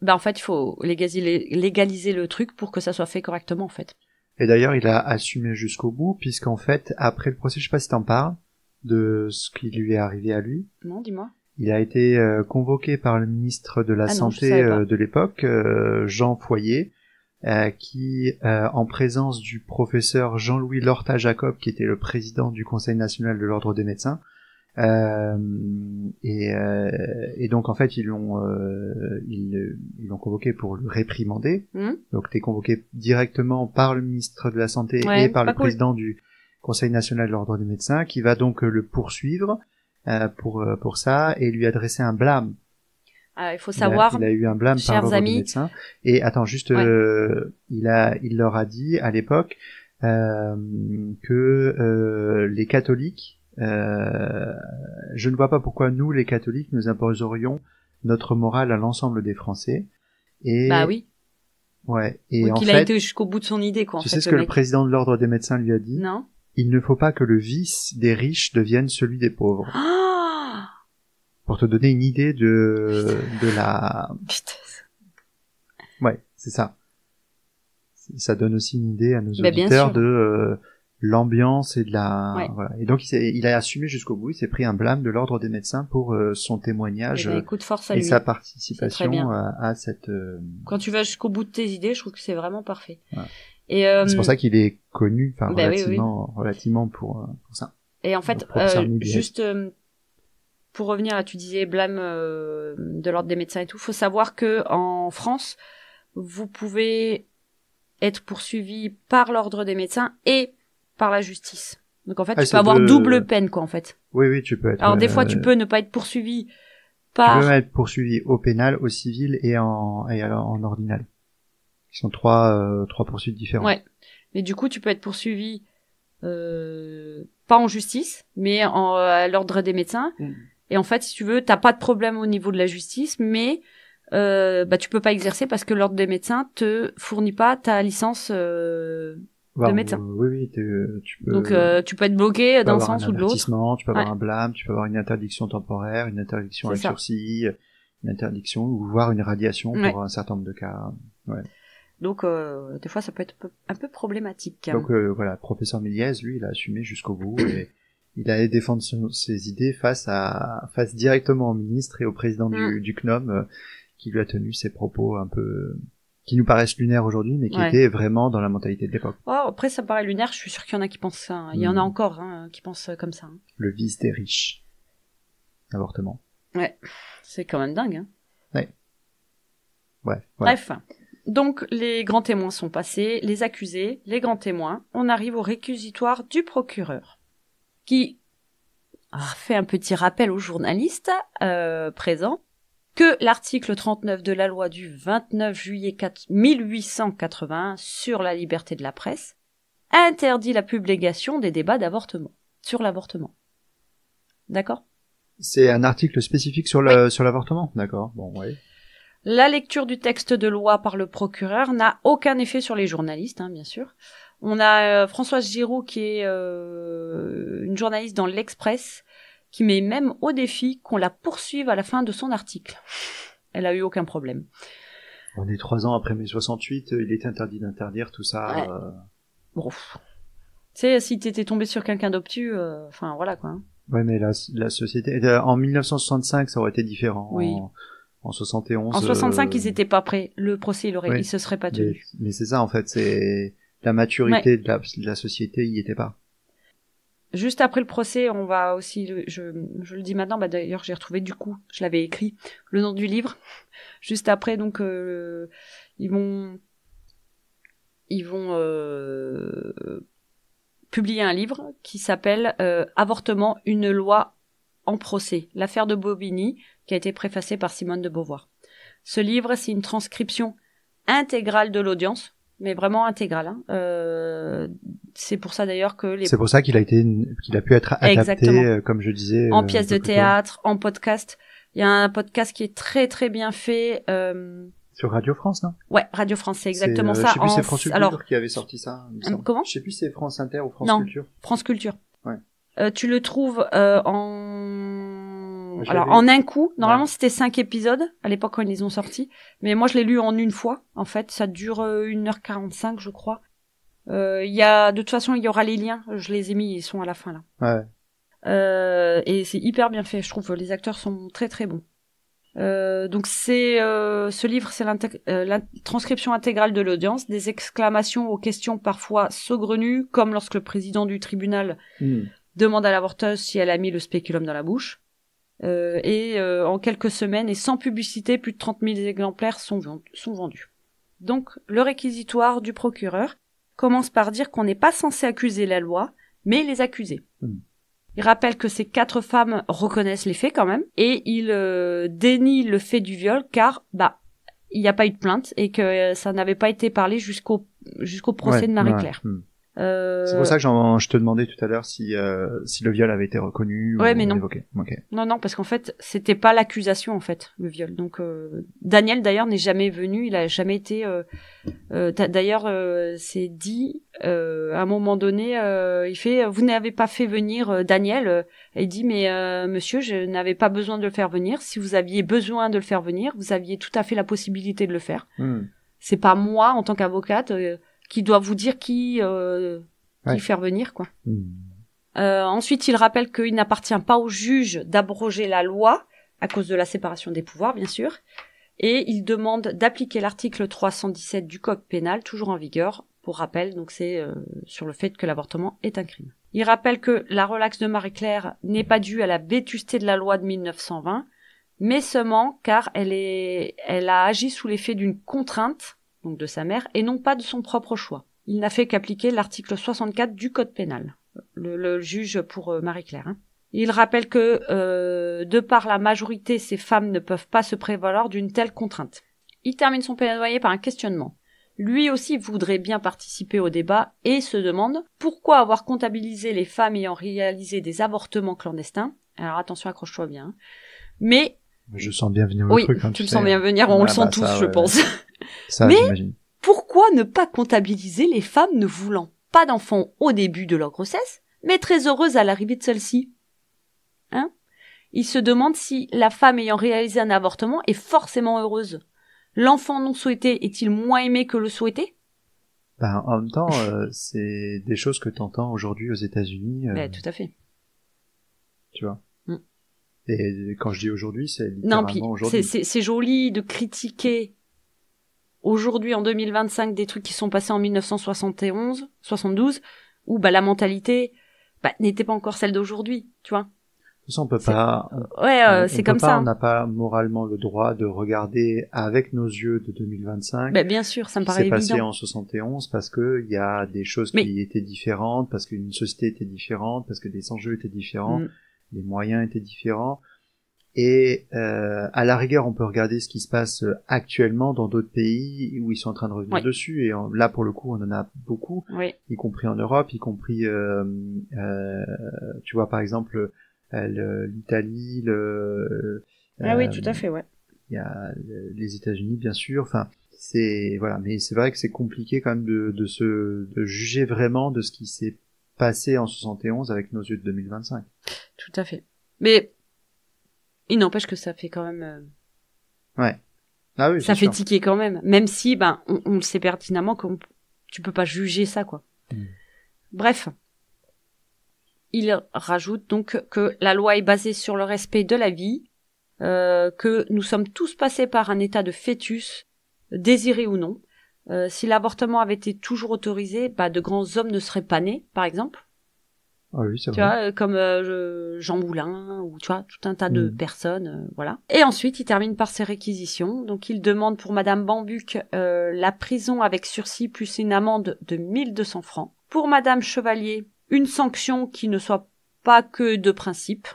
Ben en fait, il faut légaliser le truc pour que ça soit fait correctement, en fait. Et d'ailleurs, il a assumé jusqu'au bout, puisqu'en fait, après le procès, je sais pas si t'en parles, de ce qui lui est arrivé à lui. Non, dis-moi. Il a été convoqué par le ministre de la Santé de l'époque, Jean Foyer, qui, en présence du professeur Jean-Louis Lorta-Jacob, qui était le président du Conseil national de l'Ordre des médecins, et donc en fait ils l'ont convoqué pour le réprimander. Donc t'es convoqué directement par le ministre de la Santé et par le président du Conseil national de l'Ordre des médecins, qui va donc le poursuivre pour ça et lui adresser un blâme. Il faut savoir, il a eu un blâme par l'Ordre des médecins. Et attends, juste, il leur a dit à l'époque que les catholiques, je ne vois pas pourquoi nous, les catholiques, nous imposerions notre morale à l'ensemble des Français. Et bah oui. Ouais. Et en qu'il fait, a été jusqu'au bout de son idée, quoi. Tu sais ce que le président de l'Ordre des médecins lui a dit? Non. Il ne faut pas que le vice des riches devienne celui des pauvres. Ah, pour te donner une idée de la... Putain. Ouais, c'est ça. Ça donne aussi une idée à nos auditeurs de l'ambiance et de la... Ouais. Voilà. Et donc il a assumé jusqu'au bout, il s'est pris un blâme de l'Ordre des médecins pour son témoignage écoute, force à et lui. sa participation à cette... Quand tu vas jusqu'au bout de tes idées, je trouve que c'est vraiment parfait. Ouais. Et c'est pour ça qu'il est connu, enfin relativement oui. pour ça. Et en fait, juste pour revenir à, tu disais blâme de l'Ordre des médecins et tout, faut savoir que en France, vous pouvez être poursuivi par l'Ordre des médecins et par la justice. Donc en fait, tu peux avoir double peine, quoi, en fait. Oui, tu peux être... Alors des fois, tu peux ne pas être poursuivi par... Tu peux être poursuivi au pénal, au civil et en ordinal. Qui sont trois poursuites différentes. Ouais. Mais du coup, tu peux être poursuivi pas en justice, mais à l'Ordre des médecins. Et en fait, si tu veux, t'as pas de problème au niveau de la justice, mais tu peux pas exercer parce que l'Ordre des médecins te fournit pas ta licence de médecin. Oui, tu peux. Donc tu peux être bloqué d'un sens ou de l'autre. Tu peux avoir un blâme, tu peux avoir une interdiction temporaire, une interdiction avec sursis, une interdiction ou voire une radiation pour un certain nombre de cas. Ouais. Donc des fois ça peut être un peu problématique. Donc voilà, professeur Mignez, lui, il a assumé jusqu'au bout et il allait défendre ses idées face directement au ministre et au président du CNOM qui lui a tenu ses propos un peu qui nous paraissent lunaires aujourd'hui, mais qui étaient vraiment dans la mentalité de l'époque. Oh, après ça paraît lunaire, je suis sûr qu'il y en a qui pensent ça. Il y en a encore qui pensent comme ça. Le vice des riches. Avortement. Ouais, c'est quand même dingue, hein. Ouais. Bref. Donc, les grands témoins sont passés, les accusés, les grands témoins. On arrive au réquisitoire du procureur, qui fait un petit rappel aux journalistes présents que l'article 39 de la loi du 29 juillet 1881 sur la liberté de la presse interdit la publication des débats d'avortement, sur l'avortement. D'accord ? C'est un article spécifique sur l'avortement ? D'accord, bon, ouais. La lecture du texte de loi par le procureur n'a aucun effet sur les journalistes, hein, bien sûr. On a Françoise Giroud, qui est une journaliste dans l'Express, qui met même au défi qu'on la poursuive à la fin de son article. Elle a eu aucun problème. On est 3 ans après mai 68, il est interdit d'interdire tout ça. Ouais. Bon. Tu sais, si t'étais tombé sur quelqu'un d'obtus, enfin voilà quoi. Hein. Ouais, mais la société... En 1965, ça aurait été différent. Oui. En 71... En 65, ils étaient pas prêts. Le procès, il se serait pas tenu. Mais c'est ça, en fait, c'est... La maturité de la société y était pas. Juste après le procès, on va aussi... Je le dis maintenant, d'ailleurs, j'ai retrouvé du coup, je l'avais écrit, le nom du livre. Juste après, donc, ils vont publier un livre qui s'appelle Avortement, une loi en procès, l'affaire de Bobigny, qui a été préfacée par Simone de Beauvoir. Ce livre, c'est une transcription intégrale de l'audience, mais vraiment intégrale. Hein. C'est pour ça d'ailleurs que c'est pour ça qu'il a pu être adapté, comme je disais, en pièce de théâtre, en podcast. Il y a un podcast qui est très très bien fait. Sur Radio France, non ? Ouais, Radio France, c'est exactement ça. Je sais plus, c'est France Culture qui avait sorti ça. Comment ? Je sais plus, c'est France Inter ou France Culture. France Culture. Ouais. Tu le trouves en un coup. Normalement, c'était 5 épisodes à l'époque quand ils les ont sortis. Mais moi, je l'ai lu en une fois. En fait, ça dure 1h45, je crois. De toute façon, il y aura les liens. Je les ai mis, ils sont à la fin, là. Ouais. Et c'est hyper bien fait, je trouve. Les acteurs sont très très bons. Donc ce livre, c'est la transcription intégrale de l'audience, des exclamations aux questions parfois saugrenues, comme lorsque le président du tribunal demande à l'avorteuse si elle a mis le spéculum dans la bouche. En quelques semaines et sans publicité, plus de 30 000 exemplaires sont vendus. Donc le réquisitoire du procureur commence par dire qu'on n'est pas censé accuser la loi, mais les accusés. Il rappelle que ces 4 femmes reconnaissent les faits quand même, et il dénie le fait du viol car il n'y a pas eu de plainte et que ça n'avait pas été parlé jusqu'au procès de Marie-Claire. C'est pour ça que je te demandais tout à l'heure si le viol avait été reconnu ou mais non. évoqué. Okay. Non, parce qu'en fait, c'était pas l'accusation en fait, le viol. Donc Daniel d'ailleurs n'est jamais venu, il a jamais été. D'ailleurs, c'est dit à un moment donné, il fait, vous n'avez pas fait venir Daniel. Il dit, mais monsieur, je n'avais pas besoin de le faire venir. Si vous aviez besoin de le faire venir, vous aviez tout à fait la possibilité de le faire. C'est pas moi en tant qu'avocate qui doit vous dire qui faire venir, quoi. Ensuite, il rappelle qu'il n'appartient pas au juge d'abroger la loi, à cause de la séparation des pouvoirs, bien sûr, et il demande d'appliquer l'article 317 du Code pénal, toujours en vigueur, pour rappel, donc c'est sur le fait que l'avortement est un crime. Il rappelle que la relaxe de Marie-Claire n'est pas due à la vétusté de la loi de 1920, mais seulement car elle a agi sous l'effet d'une contrainte, donc de sa mère, et non pas de son propre choix. Il n'a fait qu'appliquer l'article 64 du Code pénal, le juge pour Marie-Claire. Hein. Il rappelle que, de par la majorité, ces femmes ne peuvent pas se prévaloir d'une telle contrainte. Il termine son plaidoyer par un questionnement. Lui aussi voudrait bien participer au débat et se demande pourquoi avoir comptabilisé les femmes ayant réalisé des avortements clandestins. Alors attention, accroche-toi bien. Hein. Mais... Je sens bien venir le truc. Hein, tu le sens bien venir, on le sent tous, je pense. Ça, mais j'imagine. Pourquoi ne pas comptabiliser les femmes ne voulant pas d'enfants au début de leur grossesse, mais très heureuses à l'arrivée de celle-ci ? Hein ? Il se demande si la femme ayant réalisé un avortement est forcément heureuse. L'enfant non souhaité est-il moins aimé que le souhaité ? En même temps, c'est des choses que t'entends aujourd'hui aux États-Unis. Tout à fait. Tu vois. Et quand je dis aujourd'hui, c'est littéralement aujourd'hui. C'est joli de critiquer aujourd'hui en 2025 des trucs qui sont passés en 1972, où la mentalité n'était pas encore celle d'aujourd'hui, tu vois. toute façon, on peut pas. C'est comme ça. On n'a pas moralement le droit de regarder avec nos yeux de 2025. Ben, bien sûr, ça me paraît évident. C'est passé en 71 parce que il y a des choses qui étaient différentes, parce qu'une société était différente, parce que des enjeux étaient différents, les moyens étaient différents. Et à la rigueur, on peut regarder ce qui se passe actuellement dans d'autres pays où ils sont en train de revenir dessus. Et là, pour le coup, on en a beaucoup, y compris en Europe, y compris, tu vois, par exemple, l'Italie, oui, tout à fait, il y a les États-Unis, bien sûr. Enfin, mais c'est vrai que c'est compliqué quand même de juger vraiment de ce qui s'est passé en 71 avec nos yeux de 2025. Tout à fait. Mais il n'empêche que ça fait quand même. Ah oui, ça fait tiquer quand même si, on le sait pertinemment que tu peux pas juger ça, quoi. Bref. Il rajoute donc que la loi est basée sur le respect de la vie, que nous sommes tous passés par un état de fœtus, désiré ou non. Si l'avortement avait été toujours autorisé, de grands hommes ne seraient pas nés, par exemple. Ah oui, c'est vrai. Tu vois, comme Jean Moulin, ou tu vois, tout un tas de personnes, voilà. Et ensuite, il termine par ses réquisitions. Donc, il demande pour Madame Bambuc la prison avec sursis plus une amende de 1200 francs. Pour Madame Chevalier, une sanction qui ne soit pas que de principe,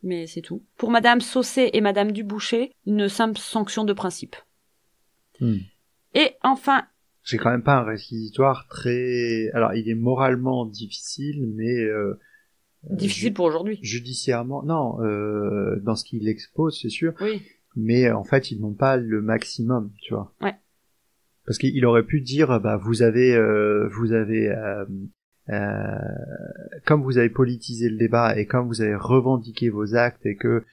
mais c'est tout. Pour Madame Saucet et Madame Duboucher, une simple sanction de principe. Et enfin... J'ai quand même pas un réquisitoire très... Alors, il est moralement difficile, mais... difficile pour aujourd'hui. Judiciairement, non, dans ce qu'il expose, c'est sûr. Oui. Mais en fait, ils n'ont pas le maximum, tu vois. Ouais. Parce qu'il aurait pu dire, vous avez comme vous avez politisé le débat et comme vous avez revendiqué vos actes et que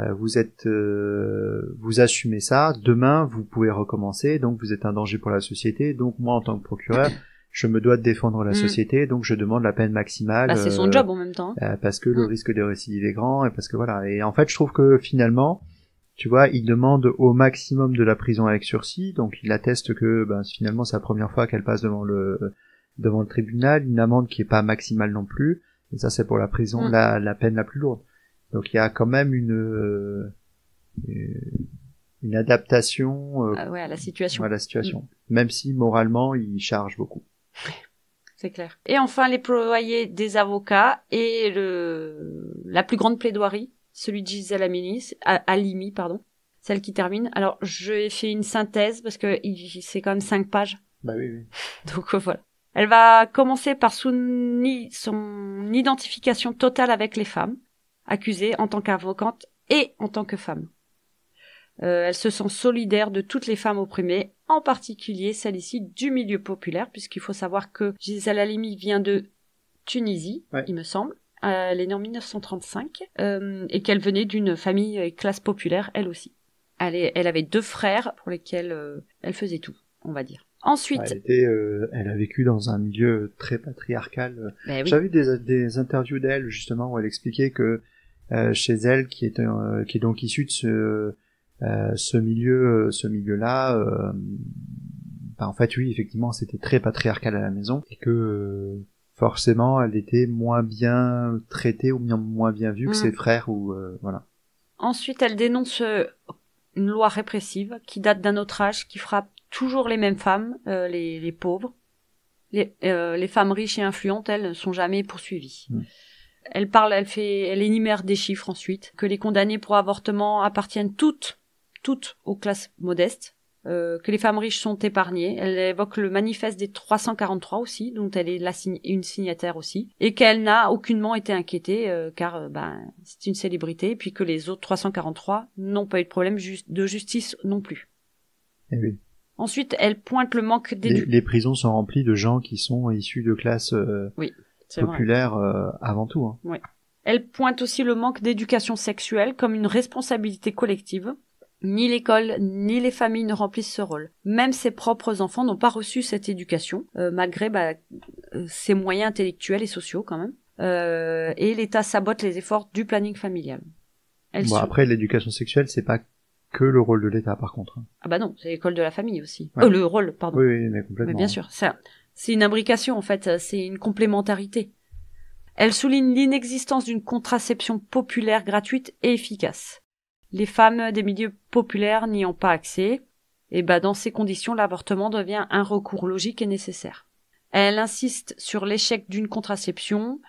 vous assumez ça, demain vous pouvez recommencer, donc vous êtes un danger pour la société, donc moi en tant que procureur je me dois de défendre la société, donc je demande la peine maximale. C'est son job en même temps. Parce que le risque de récidive est grand et parce que voilà. Et en fait je trouve que finalement, tu vois, il demande au maximum de la prison avec sursis, donc il atteste que finalement c'est la première fois qu'elle passe devant le tribunal, une amende qui est pas maximale non plus, et ça c'est pour la prison la peine la plus lourde. Donc il y a quand même une adaptation à la situation. À la situation. Même si moralement il charge beaucoup. C'est clair. Et enfin les plaidoyers des avocats et la plus grande plaidoirie, celui de Gisèle Halimi, celle qui termine. Alors j'ai fait une synthèse parce que c'est quand même 5 pages. Oui. Donc voilà. Elle va commencer par son identification totale avec les femmes, accusées en tant qu'avocate et en tant que femme. Elle se sent solidaire de toutes les femmes opprimées, en particulier celles ici du milieu populaire, puisqu'il faut savoir que Gisèle Halimi vient de Tunisie, il me semble. Elle est née en 1935, et qu'elle venait d'une famille classe populaire, elle aussi. Elle avait 2 frères pour lesquels elle faisait tout, on va dire. Ensuite, elle a vécu dans un milieu très patriarcal. J'avais vu des interviews d'elle justement où elle expliquait que chez elle, qui est donc issue de ce milieu-là, en fait oui, effectivement, c'était très patriarcal à la maison et que forcément, elle était moins bien traitée ou moins bien vue que ses frères ou voilà. Ensuite, elle dénonce une loi répressive qui date d'un autre âge, qui frappe toujours les mêmes femmes, les pauvres. Les femmes riches et influentes, elles ne sont jamais poursuivies. Elle énumère des chiffres ensuite, que les condamnées pour avortement appartiennent toutes aux classes modestes, que les femmes riches sont épargnées. Elle évoque le manifeste des 343 aussi, dont elle est une signataire aussi, et qu'elle n'a aucunement été inquiétée, car c'est une célébrité, et puis que les autres 343 n'ont pas eu de problème de justice non plus. Eh oui. Ensuite, elle pointe le manque Les prisons sont remplies de gens qui sont issus de classes populaires avant tout. Hein. Oui. Elle pointe aussi le manque d'éducation sexuelle comme une responsabilité collective. Ni l'école, ni les familles ne remplissent ce rôle. Même ses propres enfants n'ont pas reçu cette éducation, malgré ses moyens intellectuels et sociaux quand même. Et l'État sabote les efforts du planning familial. Après, l'éducation sexuelle, c'est pas que le rôle de l'État, par contre. Ah non, c'est l'école de la famille aussi. Ouais. Le rôle, pardon. Oui, mais complètement. Mais bien sûr, c'est une imbrication en fait, c'est une complémentarité. Elle souligne l'inexistence d'une contraception populaire gratuite et efficace. Les femmes des milieux populaires n'y ont pas accès, et dans ces conditions, l'avortement devient un recours logique et nécessaire. Elle insiste sur l'échec d'une contraception,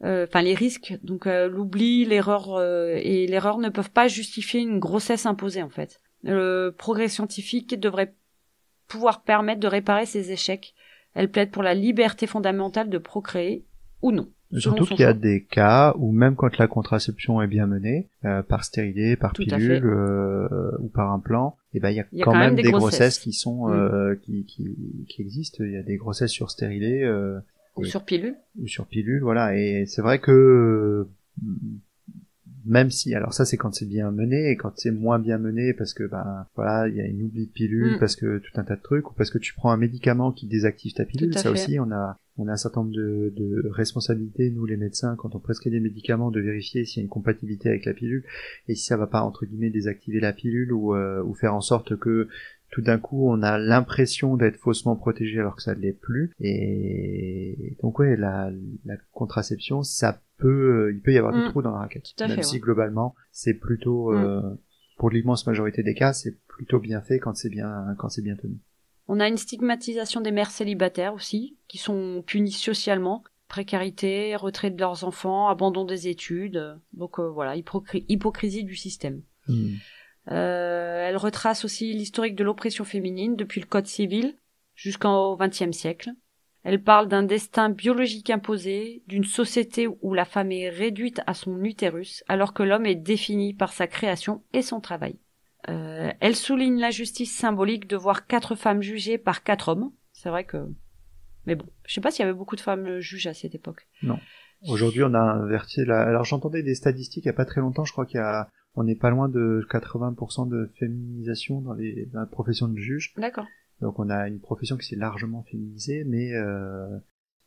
les risques, donc l'oubli, l'erreur et l'erreur ne peuvent pas justifier une grossesse imposée en fait. Le progrès scientifique devrait pouvoir permettre de réparer ces échecs. Elle plaide pour la liberté fondamentale de procréer ou non. Surtout qu'il y a des cas où même quand la contraception est bien menée, par stérilet, par pilule ou par implant, il y a quand même des grossesses qui sont qui existent. Il y a des grossesses sur stérilet ou sur pilule. Ou sur pilule, voilà. Et c'est vrai que même si, alors ça c'est quand c'est bien mené, et quand c'est moins bien mené parce que il y a une oubli de pilule, parce que tout un tas de trucs, ou parce que tu prends un médicament qui désactive ta pilule, ça aussi on a un certain nombre de responsabilités, nous les médecins, quand on prescrit des médicaments, de vérifier s'il y a une compatibilité avec la pilule, et si ça va pas entre guillemets désactiver la pilule ou faire en sorte que tout d'un coup on a l'impression d'être faussement protégé alors que ça ne l'est plus. Et donc la contraception, il peut y avoir des trous dans la raquette, même si globalement c'est plutôt pour l'immense majorité des cas c'est plutôt bien fait quand c'est bien tenu. On a une stigmatisation des mères célibataires aussi, qui sont punies socialement, précarité, retrait de leurs enfants, abandon des études, donc hypocrisie du système. Elle retrace aussi l'historique de l'oppression féminine depuis le Code civil jusqu'au XXe siècle. Elle parle d'un destin biologique imposé, d'une société où la femme est réduite à son utérus, alors que l'homme est défini par sa création et son travail. Elle souligne l'injustice symbolique de voir 4 femmes jugées par 4 hommes. C'est vrai que... Mais bon, je sais pas s'il y avait beaucoup de femmes juges à cette époque. Non. Aujourd'hui, on a inversé Alors, j'entendais des statistiques il y a pas très longtemps, je crois on n'est pas loin de 80% de féminisation dans la profession de juge. D'accord. Donc on a une profession qui s'est largement féminisée, mais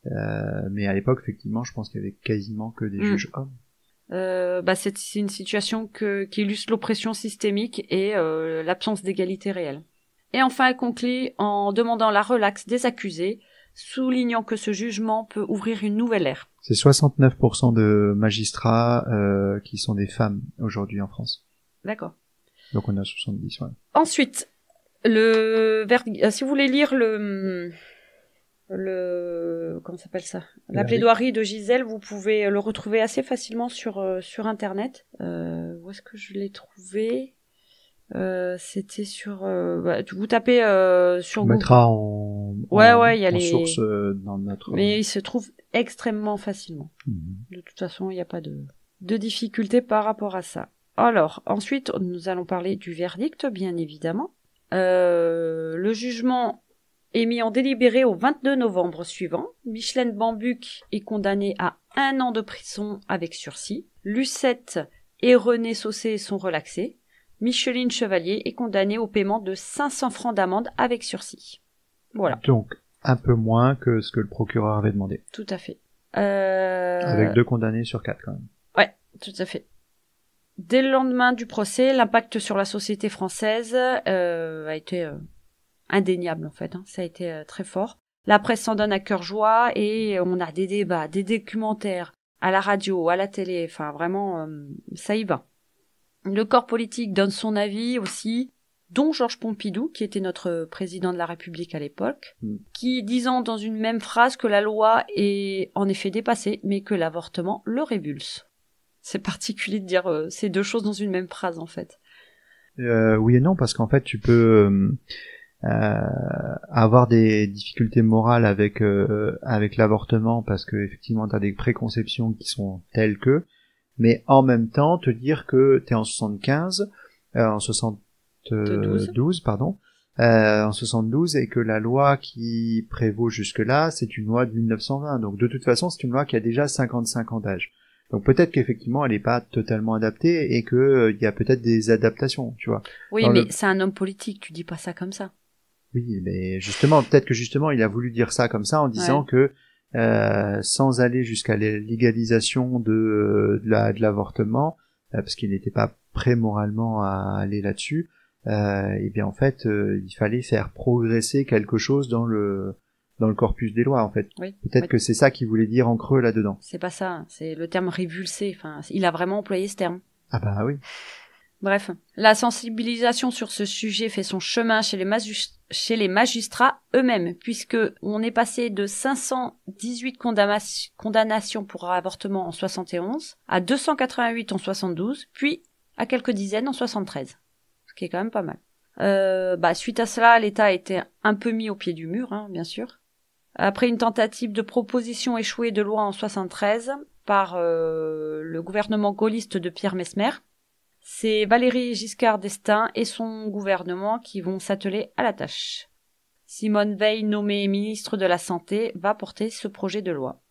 à l'époque, effectivement, je pense qu'il y avait quasiment que des juges hommes. C'est une situation qui illustre l'oppression systémique et l'absence d'égalité réelle. Et enfin, elle conclut en demandant la relaxe des accusés, soulignant que ce jugement peut ouvrir une nouvelle ère. C'est 69% de magistrats qui sont des femmes aujourd'hui en France. D'accord. Donc on a 70, ouais. Ensuite, si vous voulez lire comment s'appelle ça, la plaidoirie de Gisèle, vous pouvez le retrouver assez facilement sur internet. Où est-ce que je l'ai trouvé? C'était sur vous tapez sur Google. On mettra en il y a les sources dans notre... Mais il se trouve extrêmement facilement. De toute façon, il n'y a pas de difficulté par rapport à ça. Alors, ensuite, nous allons parler du verdict, bien évidemment. Le jugement est mis en délibéré au 22 novembre suivant. Micheline Bambuc est condamnée à 1 an de prison avec sursis. Lucette et René Saucé sont relaxés. Micheline Chevalier est condamnée au paiement de 500 francs d'amende avec sursis. Voilà. Donc, un peu moins que ce que le procureur avait demandé. Tout à fait. Avec 2 condamnés sur 4 quand même. Ouais, tout à fait. Dès le lendemain du procès, l'impact sur la société française a été indéniable en fait. Ça a été très fort. La presse s'en donne à cœur joie et on a des débats, des documentaires à la radio, à la télé. Enfin, vraiment, ça y va. Le corps politique donne son avis aussi, dont Georges Pompidou, qui était notre président de la République à l'époque, qui disant dans une même phrase que la loi est en effet dépassée, mais que l'avortement le révulse. C'est particulier de dire ces deux choses dans une même phrase, en fait. Oui et non, parce qu'en fait, tu peux avoir des difficultés morales avec l'avortement, parce que effectivement, t'as des préconceptions qui sont telles que, mais en même temps, te dire que t'es en 72, en 72, et que la loi qui prévaut jusque-là, c'est une loi de 1920. Donc, de toute façon, c'est une loi qui a déjà 55 ans d'âge. Donc peut-être qu'effectivement elle n'est pas totalement adaptée et que il y a peut-être des adaptations, tu vois. Oui, mais c'est un homme politique, tu dis pas ça comme ça. Oui, mais justement, peut-être que justement il a voulu dire ça comme ça en disant que sans aller jusqu'à la légalisation de l'avortement, parce qu'il n'était pas prêt moralement à aller là-dessus, et bien en fait il fallait faire progresser quelque chose dans dans le corpus des lois, en fait. Oui. Peut-être que c'est ça qu'il voulait dire en creux là-dedans. C'est pas ça, c'est le terme révulsé. Enfin, il a vraiment employé ce terme. Ah bah oui. Bref, la sensibilisation sur ce sujet fait son chemin chez les magistrats eux-mêmes, puisque on est passé de 518 condamnations pour avortement en 71 à 288 en 72, puis à quelques dizaines en 73, ce qui est quand même pas mal. Suite à cela, l'État a été un peu mis au pied du mur, hein, bien sûr. Après une tentative de proposition échouée de loi en 73 par le gouvernement gaulliste de Pierre Messmer, c'est Valéry Giscard d'Estaing et son gouvernement qui vont s'atteler à la tâche. Simone Veil, nommée ministre de la Santé, va porter ce projet de loi.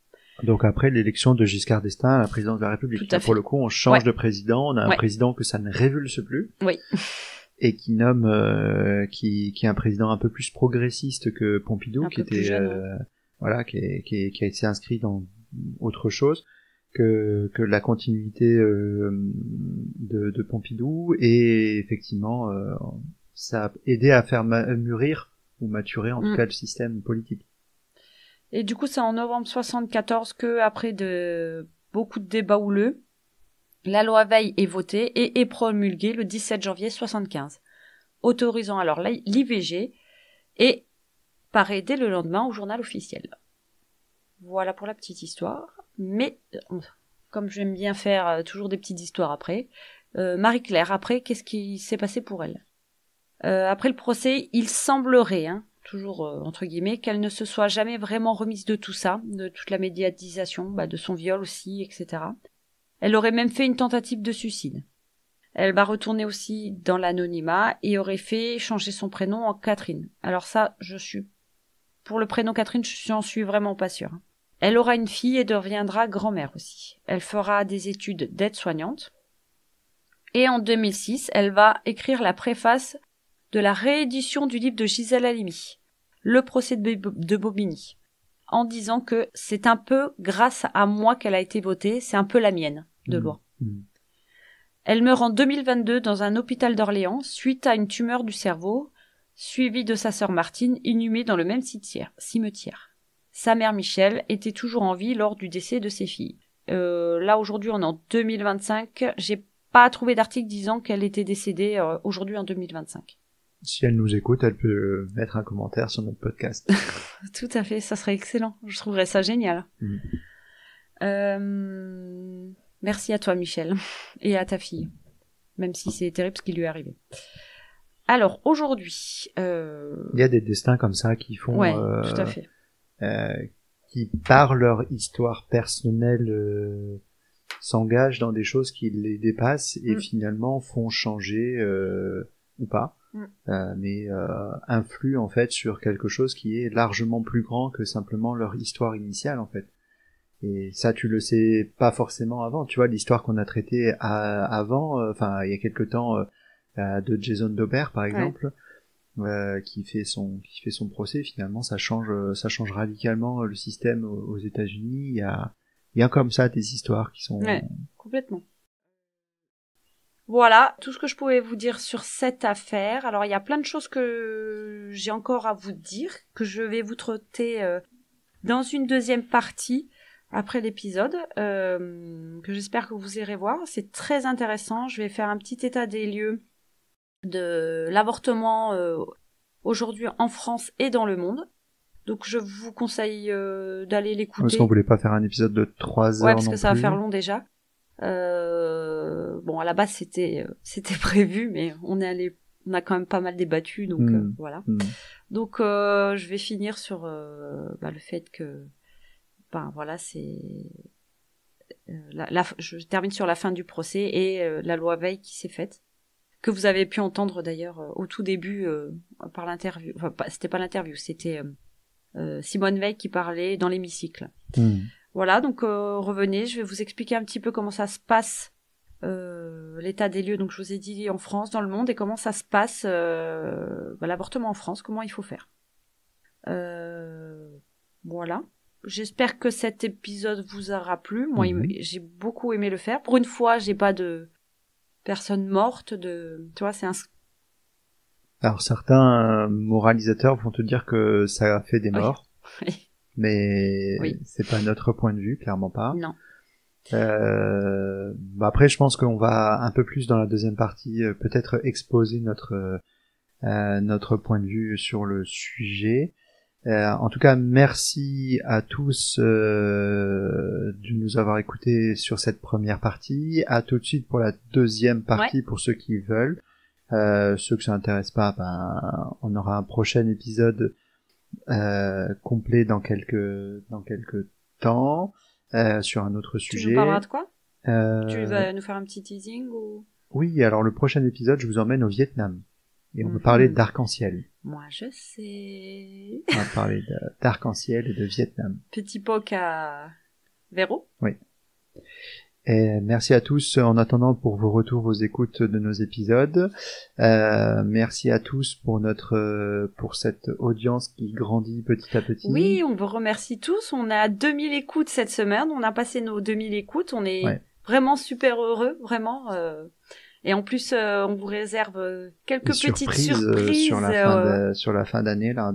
Donc après l'élection de Giscard d'Estaing à la présidence de la République. Tout à fait. Pour le coup, on change de président, on a un président que ça ne révulse plus. Oui. Et qui nomme qui est un président un peu plus progressiste que Pompidou, qui était jeune, qui a été inscrit dans autre chose que la continuité de Pompidou, et effectivement ça a aidé à faire mûrir ou maturer en tout cas le système politique. Et du coup, c'est en novembre 74 que, après beaucoup de débats houleux, la loi Veil est votée et est promulguée le 17 janvier 75, autorisant alors l'IVG et paraît dès le lendemain au journal officiel. Voilà pour la petite histoire. Mais, comme j'aime bien faire toujours des petites histoires après, Marie-Claire, après, qu'est-ce qui s'est passé pour elle ? Après le procès, il semblerait, toujours entre guillemets, qu'elle ne se soit jamais vraiment remise de tout ça, de toute la médiatisation, de son viol aussi, etc. Elle aurait même fait une tentative de suicide. Elle va retourner aussi dans l'anonymat et aurait fait changer son prénom en Catherine. Alors ça, pour le prénom Catherine, j'en suis vraiment pas sûre. Elle aura une fille et deviendra grand-mère aussi. Elle fera des études d'aide-soignante. Et en 2006, elle va écrire la préface de la réédition du livre de Gisèle Halimi, Le procès de Bobigny, en disant que c'est un peu grâce à moi qu'elle a été votée, c'est un peu la mienne de loi. Elle meurt en 2022 dans un hôpital d'Orléans suite à une tumeur du cerveau, suivie de sa sœur Martine, inhumée dans le même cimetière. Sa mère Michel était toujours en vie lors du décès de ses filles. Là aujourd'hui on est en 2025, j'ai pas trouvé d'article disant qu'elle était décédée aujourd'hui en 2025. Si elle nous écoute, elle peut mettre un commentaire sur notre podcast. Tout à fait, ça serait excellent. Je trouverais ça génial. Merci à toi, Michel, et à ta fille, même si c'est terrible ce qui lui est arrivé. Alors, aujourd'hui... Il y a des destins comme ça qui font... Ouais, tout à fait. Qui, par leur histoire personnelle, s'engagent dans des choses qui les dépassent et finalement font changer, ou pas, mais influent en fait sur quelque chose qui est largement plus grand que simplement leur histoire initiale en fait. Et ça, tu le sais pas forcément avant. Tu vois, l'histoire qu'on a traitée avant, il y a quelque temps, de Jason Daubert, par exemple, qui fait son procès. Finalement, ça change radicalement le système aux États-Unis. Il y a comme ça des histoires qui sont... Ouais, complètement. Voilà, tout ce que je pouvais vous dire sur cette affaire. Alors, il y a plein de choses que j'ai encore à vous dire, que je vais vous traiter dans une deuxième partie après l'épisode, que j'espère que vous irez voir. C'est très intéressant. Je vais faire un petit état des lieux de l'avortement aujourd'hui en France et dans le monde. Donc je vous conseille d'aller l'écouter. Parce qu'on voulait pas faire un épisode de 3 heures. Ouais, parce que ça va faire long déjà. Bon, à la base c'était prévu, mais on a quand même pas mal débattu, donc voilà. Donc je vais finir sur le fait que voilà, c'est je termine sur la fin du procès et la loi Veil qui s'est faite, que vous avez pu entendre d'ailleurs au tout début par l'interview. Enfin, c'était pas l'interview, c'était Simone Veil qui parlait dans l'hémicycle. Voilà, donc revenez, je vais vous expliquer un petit peu comment ça se passe, l'état des lieux, donc je vous ai dit en France, dans le monde, et comment ça se passe l'avortement en France, comment il faut faire. Voilà. J'espère que cet épisode vous aura plu. Moi, j'ai beaucoup aimé le faire. Pour une fois, j'ai pas de personne morte, tu vois, Alors certains moralisateurs vont te dire que ça a fait des morts. Mais Oui. c'est pas notre point de vue, clairement pas. Non. Après, je pense qu'on va un peu plus dans la deuxième partie, peut-être exposer notre point de vue sur le sujet. En tout cas, merci à tous de nous avoir écoutés sur cette première partie. À tout de suite pour la deuxième partie, pour ceux qui veulent. Ceux que ça intéresse pas, on aura un prochain épisode complet dans quelques temps sur un autre sujet. Tu nous parleras de quoi? Tu vas nous faire un petit teasing ou... Oui, alors le prochain épisode, je vous emmène au Vietnam. Et on va parler d'arc-en-ciel. Moi, je sais. On va parler d'arc-en-ciel et de Vietnam. Petit poc à Véro. Oui. Et merci à tous en attendant pour vos retours, vos écoutes de nos épisodes. Merci à tous pour cette audience qui grandit petit à petit. Oui, on vous remercie tous. On a 2000 écoutes cette semaine. On a passé nos 2000 écoutes. On est vraiment super heureux, vraiment. Et en plus, on vous réserve quelques petites surprises sur la fin d'année, là,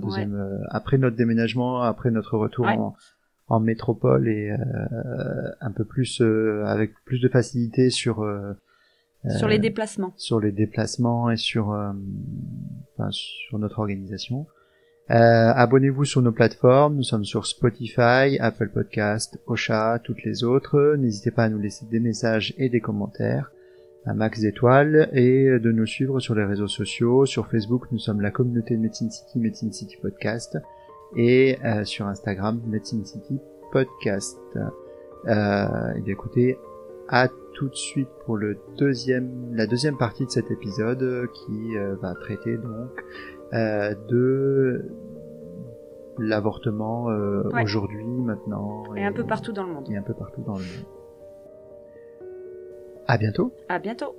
après notre déménagement, après notre retour en métropole et un peu plus avec plus de facilité sur les déplacements. Sur les déplacements et sur notre organisation. Abonnez-vous sur nos plateformes, nous sommes sur Spotify, Apple Podcast, Ocha, toutes les autres. N'hésitez pas à nous laisser des messages et des commentaires, un max d'étoiles, et de nous suivre sur les réseaux sociaux. Sur Facebook, nous sommes la communauté de Medicine City Podcast, et sur Instagram, Medicine City Podcast. Et bien écoutez, à tout de suite pour la deuxième partie de cet épisode qui va traiter donc de l'avortement aujourd'hui, maintenant. Et un peu partout dans le monde. À bientôt. À bientôt.